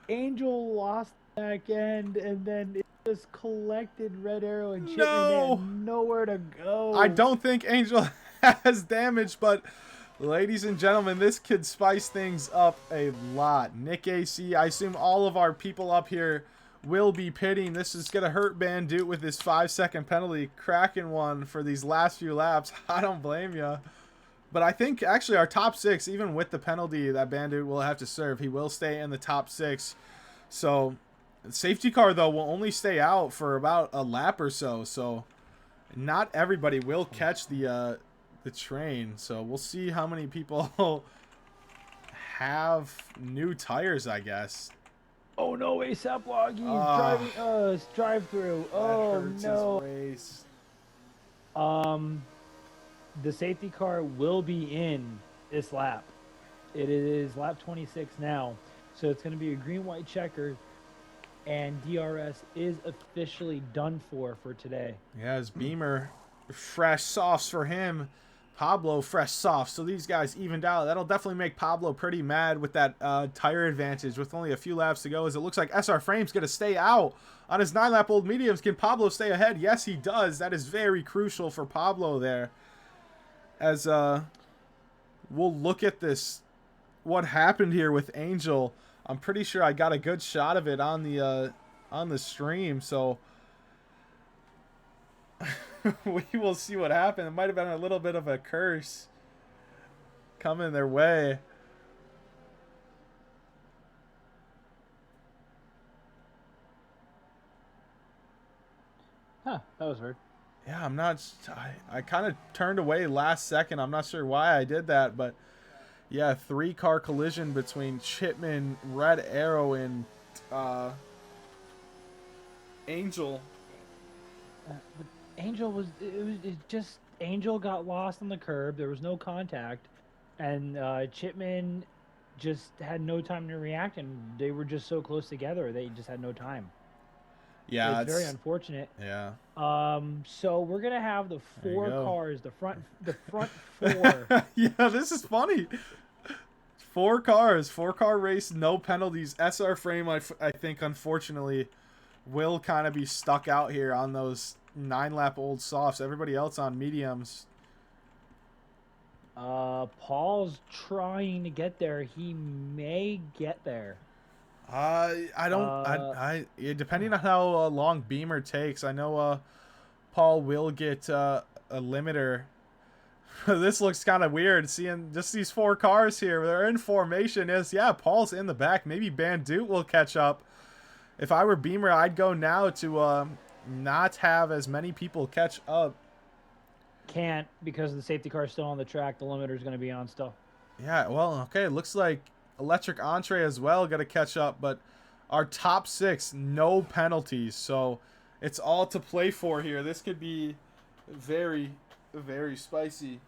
Speaker 2: Angel lost back end, and then it just collected Red Arrow and Chipman.
Speaker 1: No.
Speaker 2: Had nowhere to go.
Speaker 1: I don't think Angel has damage, but ladies and gentlemen, this could spice things up a lot. Nick AC, I assume all of our people up here will be pitting. This is going to hurt Bandit with this 5-second penalty. Cracking one for these last few laps. I don't blame you. But I think actually our top 6, even with the penalty that Bandit will have to serve, he will stay in the top 6. So safety car, though, will only stay out for about a lap or so. So not everybody will catch the train. So we'll see how many people have new tires, I guess.
Speaker 2: Oh no, ASAP Log, he's driving us drive through. Oh no.
Speaker 1: Race.
Speaker 2: The safety car will be in this lap. It is lap 26 now. So it's going to be a green-white checker, and DRS is officially done for today.
Speaker 1: Yeah, his Beamer, fresh softs for him. Pablo, fresh softs. So these guys evened out. That'll definitely make Pablo pretty mad with that tire advantage with only a few laps to go, as it looks like SR Frame's going to stay out on his 9-lap-old mediums. Can Pablo stay ahead? Yes, he does. That is very crucial for Pablo there. As we'll look at this, what happened here with Angel. I'm pretty sure I got a good shot of it on the stream, so we will see what happened. It might have been a little bit of a curse coming their way.
Speaker 2: Huh, that was weird.
Speaker 1: Yeah, I kind of turned away last second. I'm not sure why I did that, but Yeah, 3-car collision between Chipman, Red Arrow, and Angel.
Speaker 2: But Angel it just Angel got lost on the curb. There was no contact, and Chipman just had no time to react, and they were just so close together. They just had no time.
Speaker 1: Yeah,
Speaker 2: It's very
Speaker 1: it's
Speaker 2: unfortunate.
Speaker 1: yeah.
Speaker 2: So we're gonna have the
Speaker 1: There you
Speaker 2: four
Speaker 1: go.
Speaker 2: cars, the front four.
Speaker 1: Yeah, this is funny. 4 cars, 4-car race, no penalties. SR Frame, I think, unfortunately, will kind of be stuck out here on those 9-lap old softs. Everybody else on mediums.
Speaker 2: Paul's trying to get there. He may get there.
Speaker 1: I don't.
Speaker 2: Uh,
Speaker 1: Yeah, depending on how long Beamer takes, I know Paul will get a limiter. This looks kind of weird seeing just these 4 cars here. They're in formation. Yeah, Paul's in the back. Maybe Bandit will catch up. If I were Beamer, I'd go now to not have as many people catch up.
Speaker 2: can't because the safety car's still on the track. The limiter's going to be on still.
Speaker 1: Yeah, well, okay. It looks like Electric Entree as well got to catch up, but our top 6, no penalties. So it's all to play for here. This could be very, very spicy.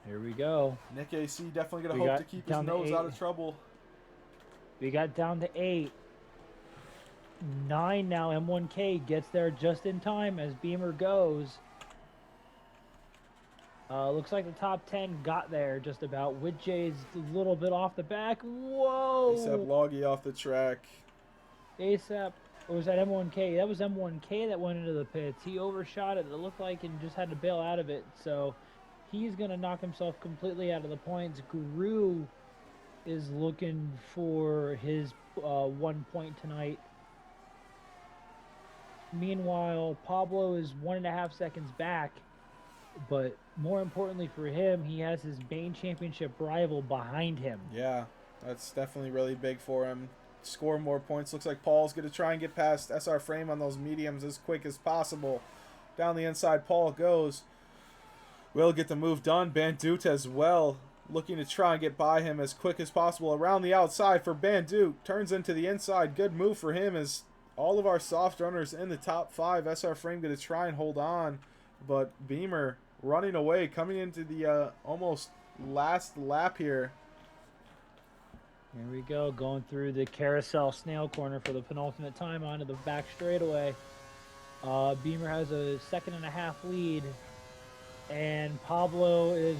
Speaker 2: Here we go.
Speaker 1: Nick AC definitely going
Speaker 2: We
Speaker 1: to hope
Speaker 2: got
Speaker 1: to keep his
Speaker 2: down to
Speaker 1: nose
Speaker 2: 8.
Speaker 1: out of trouble.
Speaker 2: We got down to 8. 9 now. M1K gets there just in time as Beamer goes. Looks like the top 10 got there just about. Widjay's a little bit off the back. Whoa!
Speaker 1: ASAP Loggy off the track.
Speaker 2: ASAP. Or was that M1K? That was M1K that went into the pits. He overshot it, it looked like, and just had to bail out of it. So he's going to knock himself completely out of the points. Guru is looking for his 1 point tonight. Meanwhile, Pablo is 1.5 seconds back. But more importantly for him, he has his Bane Championship rival behind him.
Speaker 1: Yeah, that's definitely really big for him. Score more points. Looks like Paul's going to try and get past SR Frame on those mediums as quick as possible. Down the inside, Paul goes. Will get the move done. Bandut as well, looking to try and get by him as quick as possible. Around the outside for Bandut. Turns into the inside. Good move for him as all of our soft runners in the top 5. SR Frame going to try and hold on. But Beamer running away, coming into the almost last lap here.
Speaker 2: Here we go, going through the carousel snail corner for the penultimate time onto the back straightaway. Beamer has a 1.5 lead, and Pablo is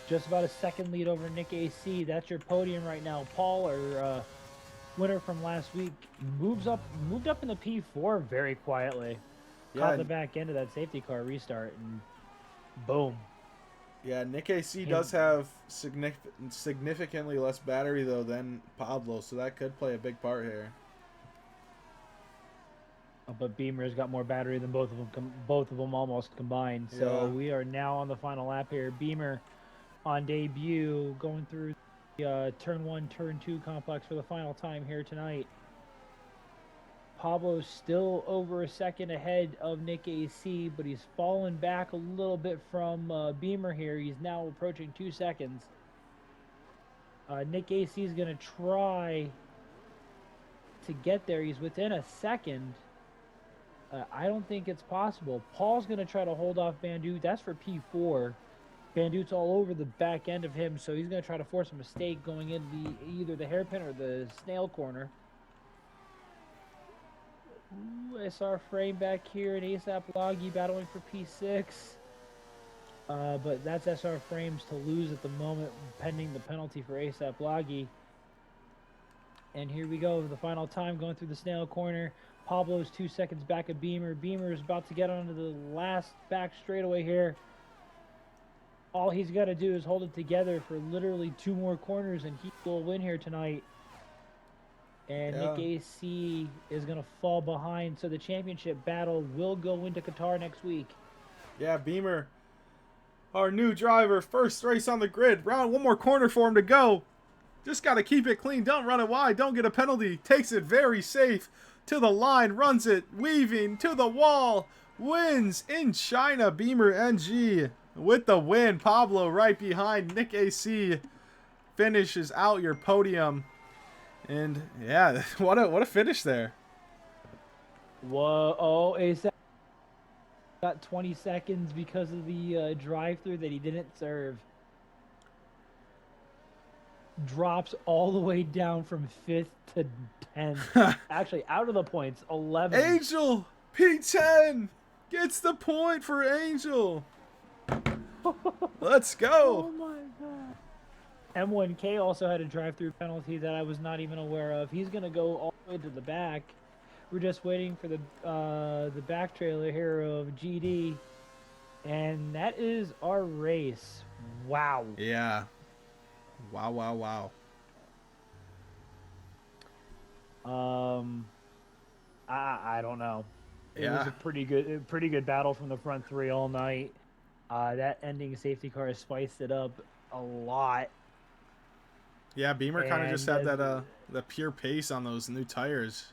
Speaker 2: just about a 2nd lead over Nick AC. That's your podium right now. Paul, our winner from last week, moved up in the P4 very quietly. Caught the back end of that safety car restart, and boom.
Speaker 1: Yeah, Nick AC does have significantly less battery, though, than Pablo, so that could play a big part here.
Speaker 2: But Beamer's got more battery than both of them almost combined. So we are now on the final lap here. Beamer on debut, going through the turn 1, turn 2 complex for the final time here tonight. Pablo's still over a second ahead of Nick AC, but he's fallen back a little bit from Beamer here. He's now approaching 2 seconds. Nick AC is going to try to get there. He's within a second. I don't think it's possible. Paul's going to try to hold off Bandut. That's for P4. Bandut's all over the back end of him, so he's going to try to force a mistake going into either the hairpin or the snail corner. Ooh, SR Frame back here and ASAP Loggy battling for P6. But that's SR Frames to lose at the moment, pending the penalty for ASAP Loggy. And here we go, the final time going through the snail corner. Pablo's 2 seconds back of Beamer. Beamer is about to get onto the last back straightaway here. All he's got to do is hold it together for literally 2 more corners, and he will win here tonight. And Nick AC is going to fall behind, so the championship battle will go into Qatar next week.
Speaker 1: Yeah, Beamer, our new driver, first race on the grid. One more corner for him to go. Just got to keep it clean. Don't run it wide. Don't get a penalty. Takes it very safe to the line. Runs it, weaving to the wall. Wins in China. Beamer NG. with the win. Pablo right behind. Nick AC finishes out your podium. And yeah, what a finish there.
Speaker 2: Whoa! Oh, ASAP got 20 seconds because of the drive-through that he didn't serve. Drops all the way down from 5th to 10th. Actually, out of the points, 11.
Speaker 1: Angel P10 gets the point for Angel. Let's go.
Speaker 2: Oh my god. M1K also had a drive-through penalty that I was not even aware of. He's gonna go all the way to the back. We're just waiting for the back trailer here of GD, and that is our race. Wow.
Speaker 1: Yeah. Wow, wow, wow.
Speaker 2: I don't know. It was
Speaker 1: Yeah.
Speaker 2: a pretty good battle from the front three all night. That ending safety car spiced it up a lot.
Speaker 1: Yeah, Beamer kind of just
Speaker 2: And
Speaker 1: had that the pure pace on those new tires.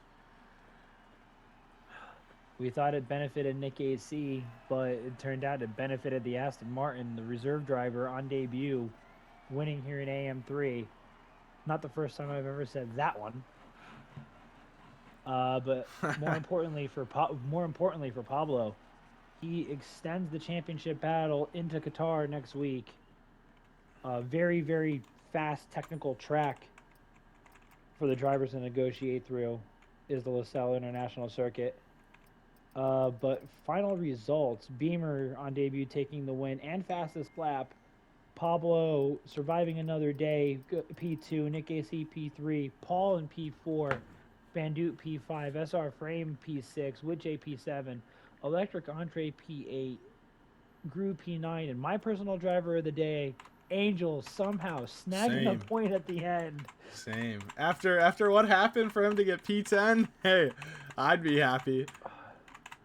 Speaker 2: we thought it benefited Nick AC, but it turned out it benefited the Aston Martin, the reserve driver on debut, winning here in AM3. Not the first time I've ever said that one. But more importantly for Pablo, he extends the championship battle into Qatar next week. Very, very fast technical track for the drivers to negotiate through is the LaSalle International Circuit. But final results, Beamer on debut taking the win and fastest lap. Pablo surviving another day, P2, Nick AC P3, Paul in P4, Bandut P5, SR Frame P6, Witch P7, Electric Entree P8, Gru P9, and my personal driver of the day, Angel, somehow snagging a point at the end.
Speaker 1: Same. After what happened for him to get P10, hey, I'd be happy.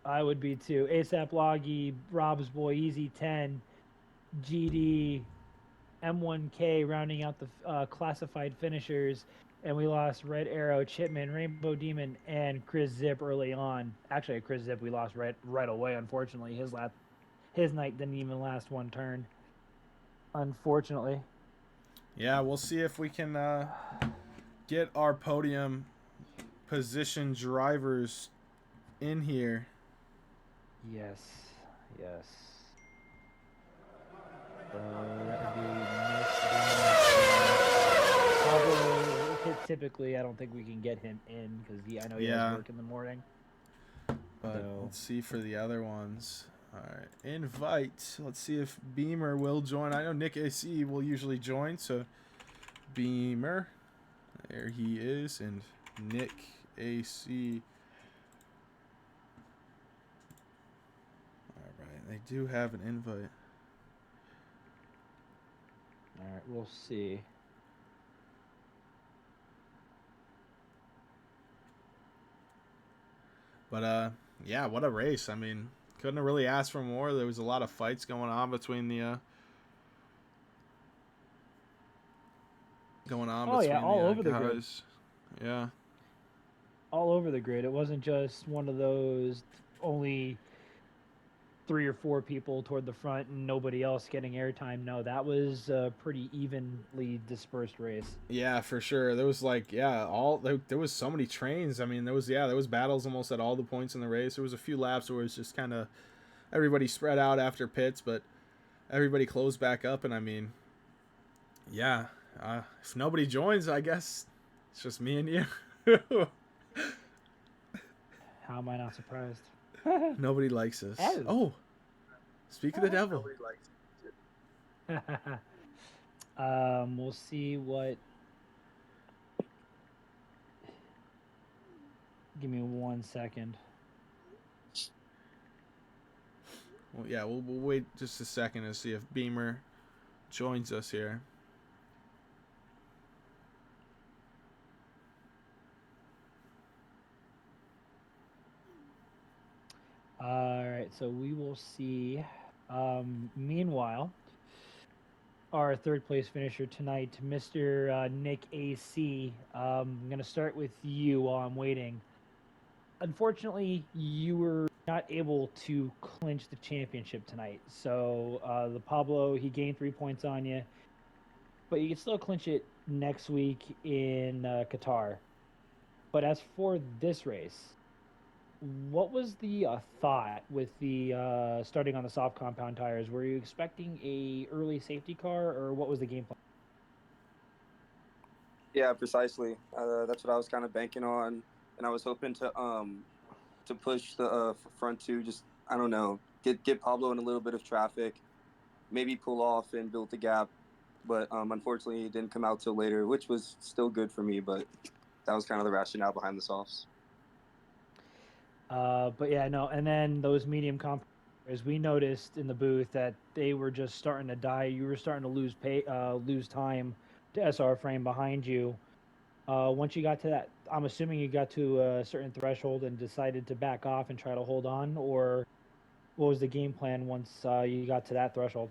Speaker 2: I would be too. ASAP Loggy, Rob's Boy, Easy 10, GD, M1K rounding out the classified finishers, and we lost Red Arrow, Chipman, Rainbow Demon, and Chris Zip early on. Actually, Chris Zip we lost right away. Unfortunately, his night didn't even last one turn. Unfortunately.
Speaker 1: Yeah, we'll see if we can get our podium position drivers in here.
Speaker 2: Yes. Typically, I don't think we can get him in because I know he has work in the morning.
Speaker 1: But let's see for the other ones. All right, invite. Let's see if Beamer will join. I know Nick AC will usually join, so Beamer, there he is, and Nick AC. All right, they do have an invite.
Speaker 2: All right, we'll see.
Speaker 1: But yeah, what a race. I mean, couldn't have really asked for more. There was a lot of fights going on between the
Speaker 2: all over the grid.
Speaker 1: Yeah.
Speaker 2: All over the grid. It wasn't just one of those only 3 or 4 people toward the front and nobody else getting airtime. No, that was a pretty evenly dispersed race.
Speaker 1: Yeah, for sure. There was there was so many trains. I mean, there was battles almost at all the points in the race. There was a few laps where it was just kind of everybody spread out after pits, but everybody closed back up. And I mean, yeah, if nobody joins, I guess it's just me and you.
Speaker 2: How am I not surprised?
Speaker 1: Nobody likes us. Oh, speak of the devil.
Speaker 2: We'll see what. Give me 1 second.
Speaker 1: Well, yeah, we'll wait just a second to see if Beamer joins us here.
Speaker 2: All right, so we will see. Meanwhile, our third place finisher tonight, Mr. Nick AC. I'm going to start with you while I'm waiting. Unfortunately, you were not able to clinch the championship tonight. So the Pablo, he gained 3 points on you, but you can still clinch it next week in Qatar. But as for this race, what was the thought with the starting on the soft compound tires? Were you expecting a early safety car, or what was the game plan?
Speaker 3: Yeah, precisely. That's what I was kind of banking on, and I was hoping to push the front two. Just I don't know, get Pablo in a little bit of traffic, maybe pull off and build the gap. But unfortunately, it didn't come out till later, which was still good for me. But that was kind of the rationale behind the softs.
Speaker 2: But yeah, no. And then those medium comp, as we noticed in the booth, that they were just starting to die. You were starting to lose time to SR frame behind you. Once you got to that, I'm assuming you got to a certain threshold and decided to back off and try to hold on, or what was the game plan once you got to that threshold?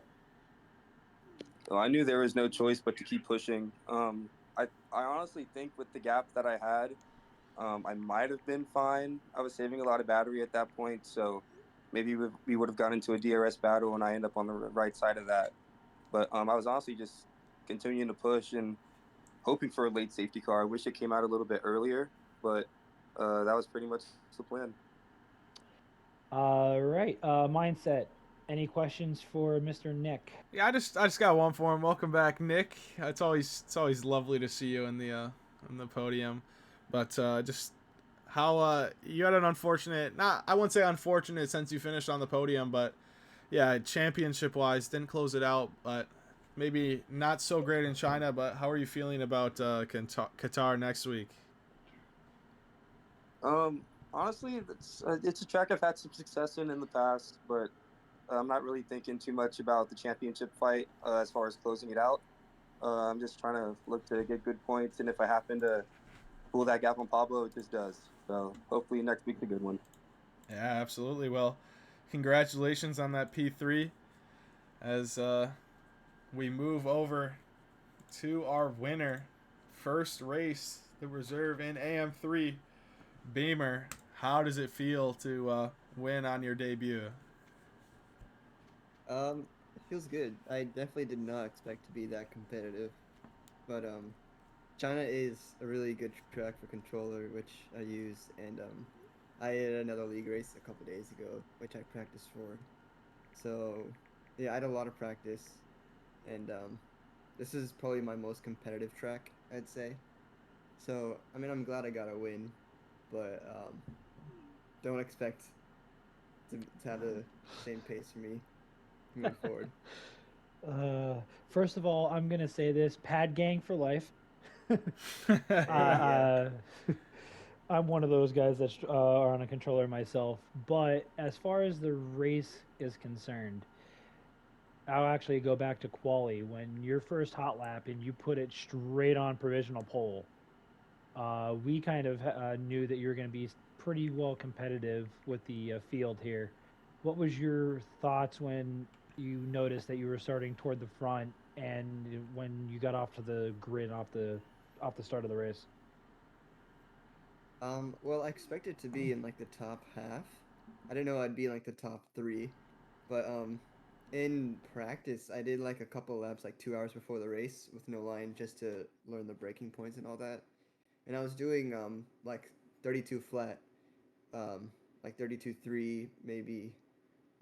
Speaker 3: So I knew there was no choice but to keep pushing. I honestly think with the gap that I had, I might have been fine. I was saving a lot of battery at that point, so maybe we would have gotten into a DRS battle, and I end up on the right side of that. But I was honestly just continuing to push and hoping for a late safety car. I wish it came out a little bit earlier, but that was pretty much the plan.
Speaker 2: Right. Mindset. Any questions for Mr. Nick?
Speaker 1: Yeah, I just got one for him. Welcome back, Nick. It's always lovely to see you in the podium, but just how you had an unfortunate, not I wouldn't say unfortunate since you finished on the podium, but yeah, championship wise didn't close it out, but maybe not so great in China. But how are you feeling about Qatar next week?
Speaker 3: Honestly, it's a track I've had some success in the past, but I'm not really thinking too much about the championship fight as far as closing it out. I'm just trying to look to get good points, and if I happen to pull that gap on Pablo, it just does. So hopefully next week's a good one.
Speaker 1: Yeah, absolutely. Well, congratulations on that P3 as we move over to our winner. First race, the reserve in AM3. Beamer, how does it feel to win on your debut?
Speaker 4: It feels good. I definitely did not expect to be that competitive, but China is a really good track for controller, which I use, and I had another league race a couple days ago, which I practiced for. So yeah, I had a lot of practice, and this is probably my most competitive track, I'd say. So I mean, I'm glad I got a win, but don't expect to have the same pace for me moving forward.
Speaker 2: Uh, First of all, I'm gonna say this: Pad Gang for life.
Speaker 4: Yeah.
Speaker 2: uh, I'm one of those guys that are on a controller myself. But as far as the race is concerned, I'll actually go back to quali. When your first hot lap and you put it straight on provisional pole, we kind of knew that you were going to be pretty well competitive with the field here. What was your thoughts when you noticed that you were starting toward the front and when you got off to the grid off the start of the race?
Speaker 4: Well, I expected to be in like the top half. I didn't know I'd be in like the top three, but in practice, I did like a couple laps, like 2 hours before the race with no line, just to learn the braking points and all that. And I was doing like 32 flat, like 32.3, maybe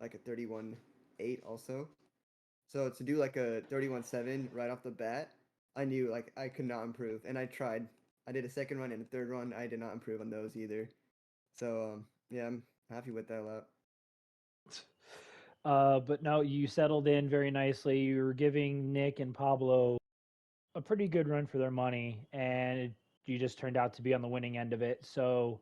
Speaker 4: like a 31.8 also. So to do like a 31.7 right off the bat, I knew like I could not improve, and I tried. I did a second run and a third run. I did not improve on those either. So yeah, I'm happy with that lap.
Speaker 2: But no, you settled in very nicely. You were giving Nick and Pablo a pretty good run for their money, and you just turned out to be on the winning end of it. So,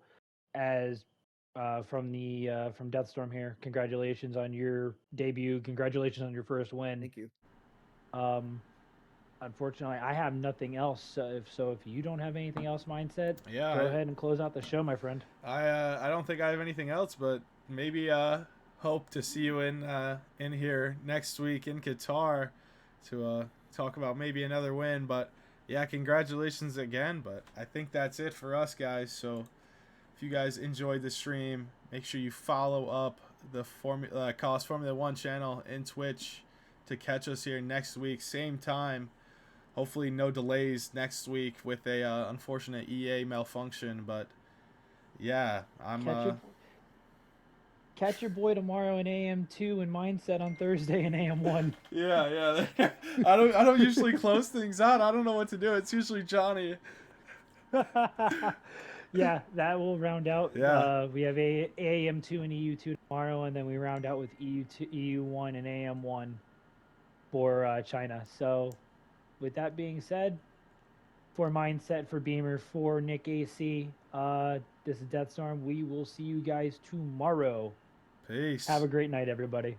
Speaker 2: as from Deathstorm here, congratulations on your debut. Congratulations on your first win.
Speaker 4: Thank you.
Speaker 2: Um, Unfortunately, I have nothing else. So if you don't have anything else, mindset,
Speaker 1: Yeah,
Speaker 2: go ahead and close out the show, my friend.
Speaker 1: I don't think I have anything else, but maybe hope to see you in here next week in Qatar to talk about maybe another win. But yeah, congratulations again. But I think that's it for us guys. So if you guys enjoyed the stream, Make sure you follow up the Call Us Formula 1 channel in Twitch to catch us here next week, same time. Hopefully no delays next week with a unfortunate EA malfunction, but yeah,
Speaker 2: Catch your boy tomorrow in AM2 and Mindset on Thursday in AM1.
Speaker 1: yeah. I don't usually close things out. I don't know what to do. It's usually Johnny.
Speaker 2: Yeah, that will round out.
Speaker 1: Yeah.
Speaker 2: We have AM2 and EU2 tomorrow, and then we round out with EU1 and AM1 for China. So, with that being said, for Mindset, for Beamer, for Nick AC, this is Deathstorm. We will see you guys tomorrow.
Speaker 1: Peace.
Speaker 2: Have a great night, everybody.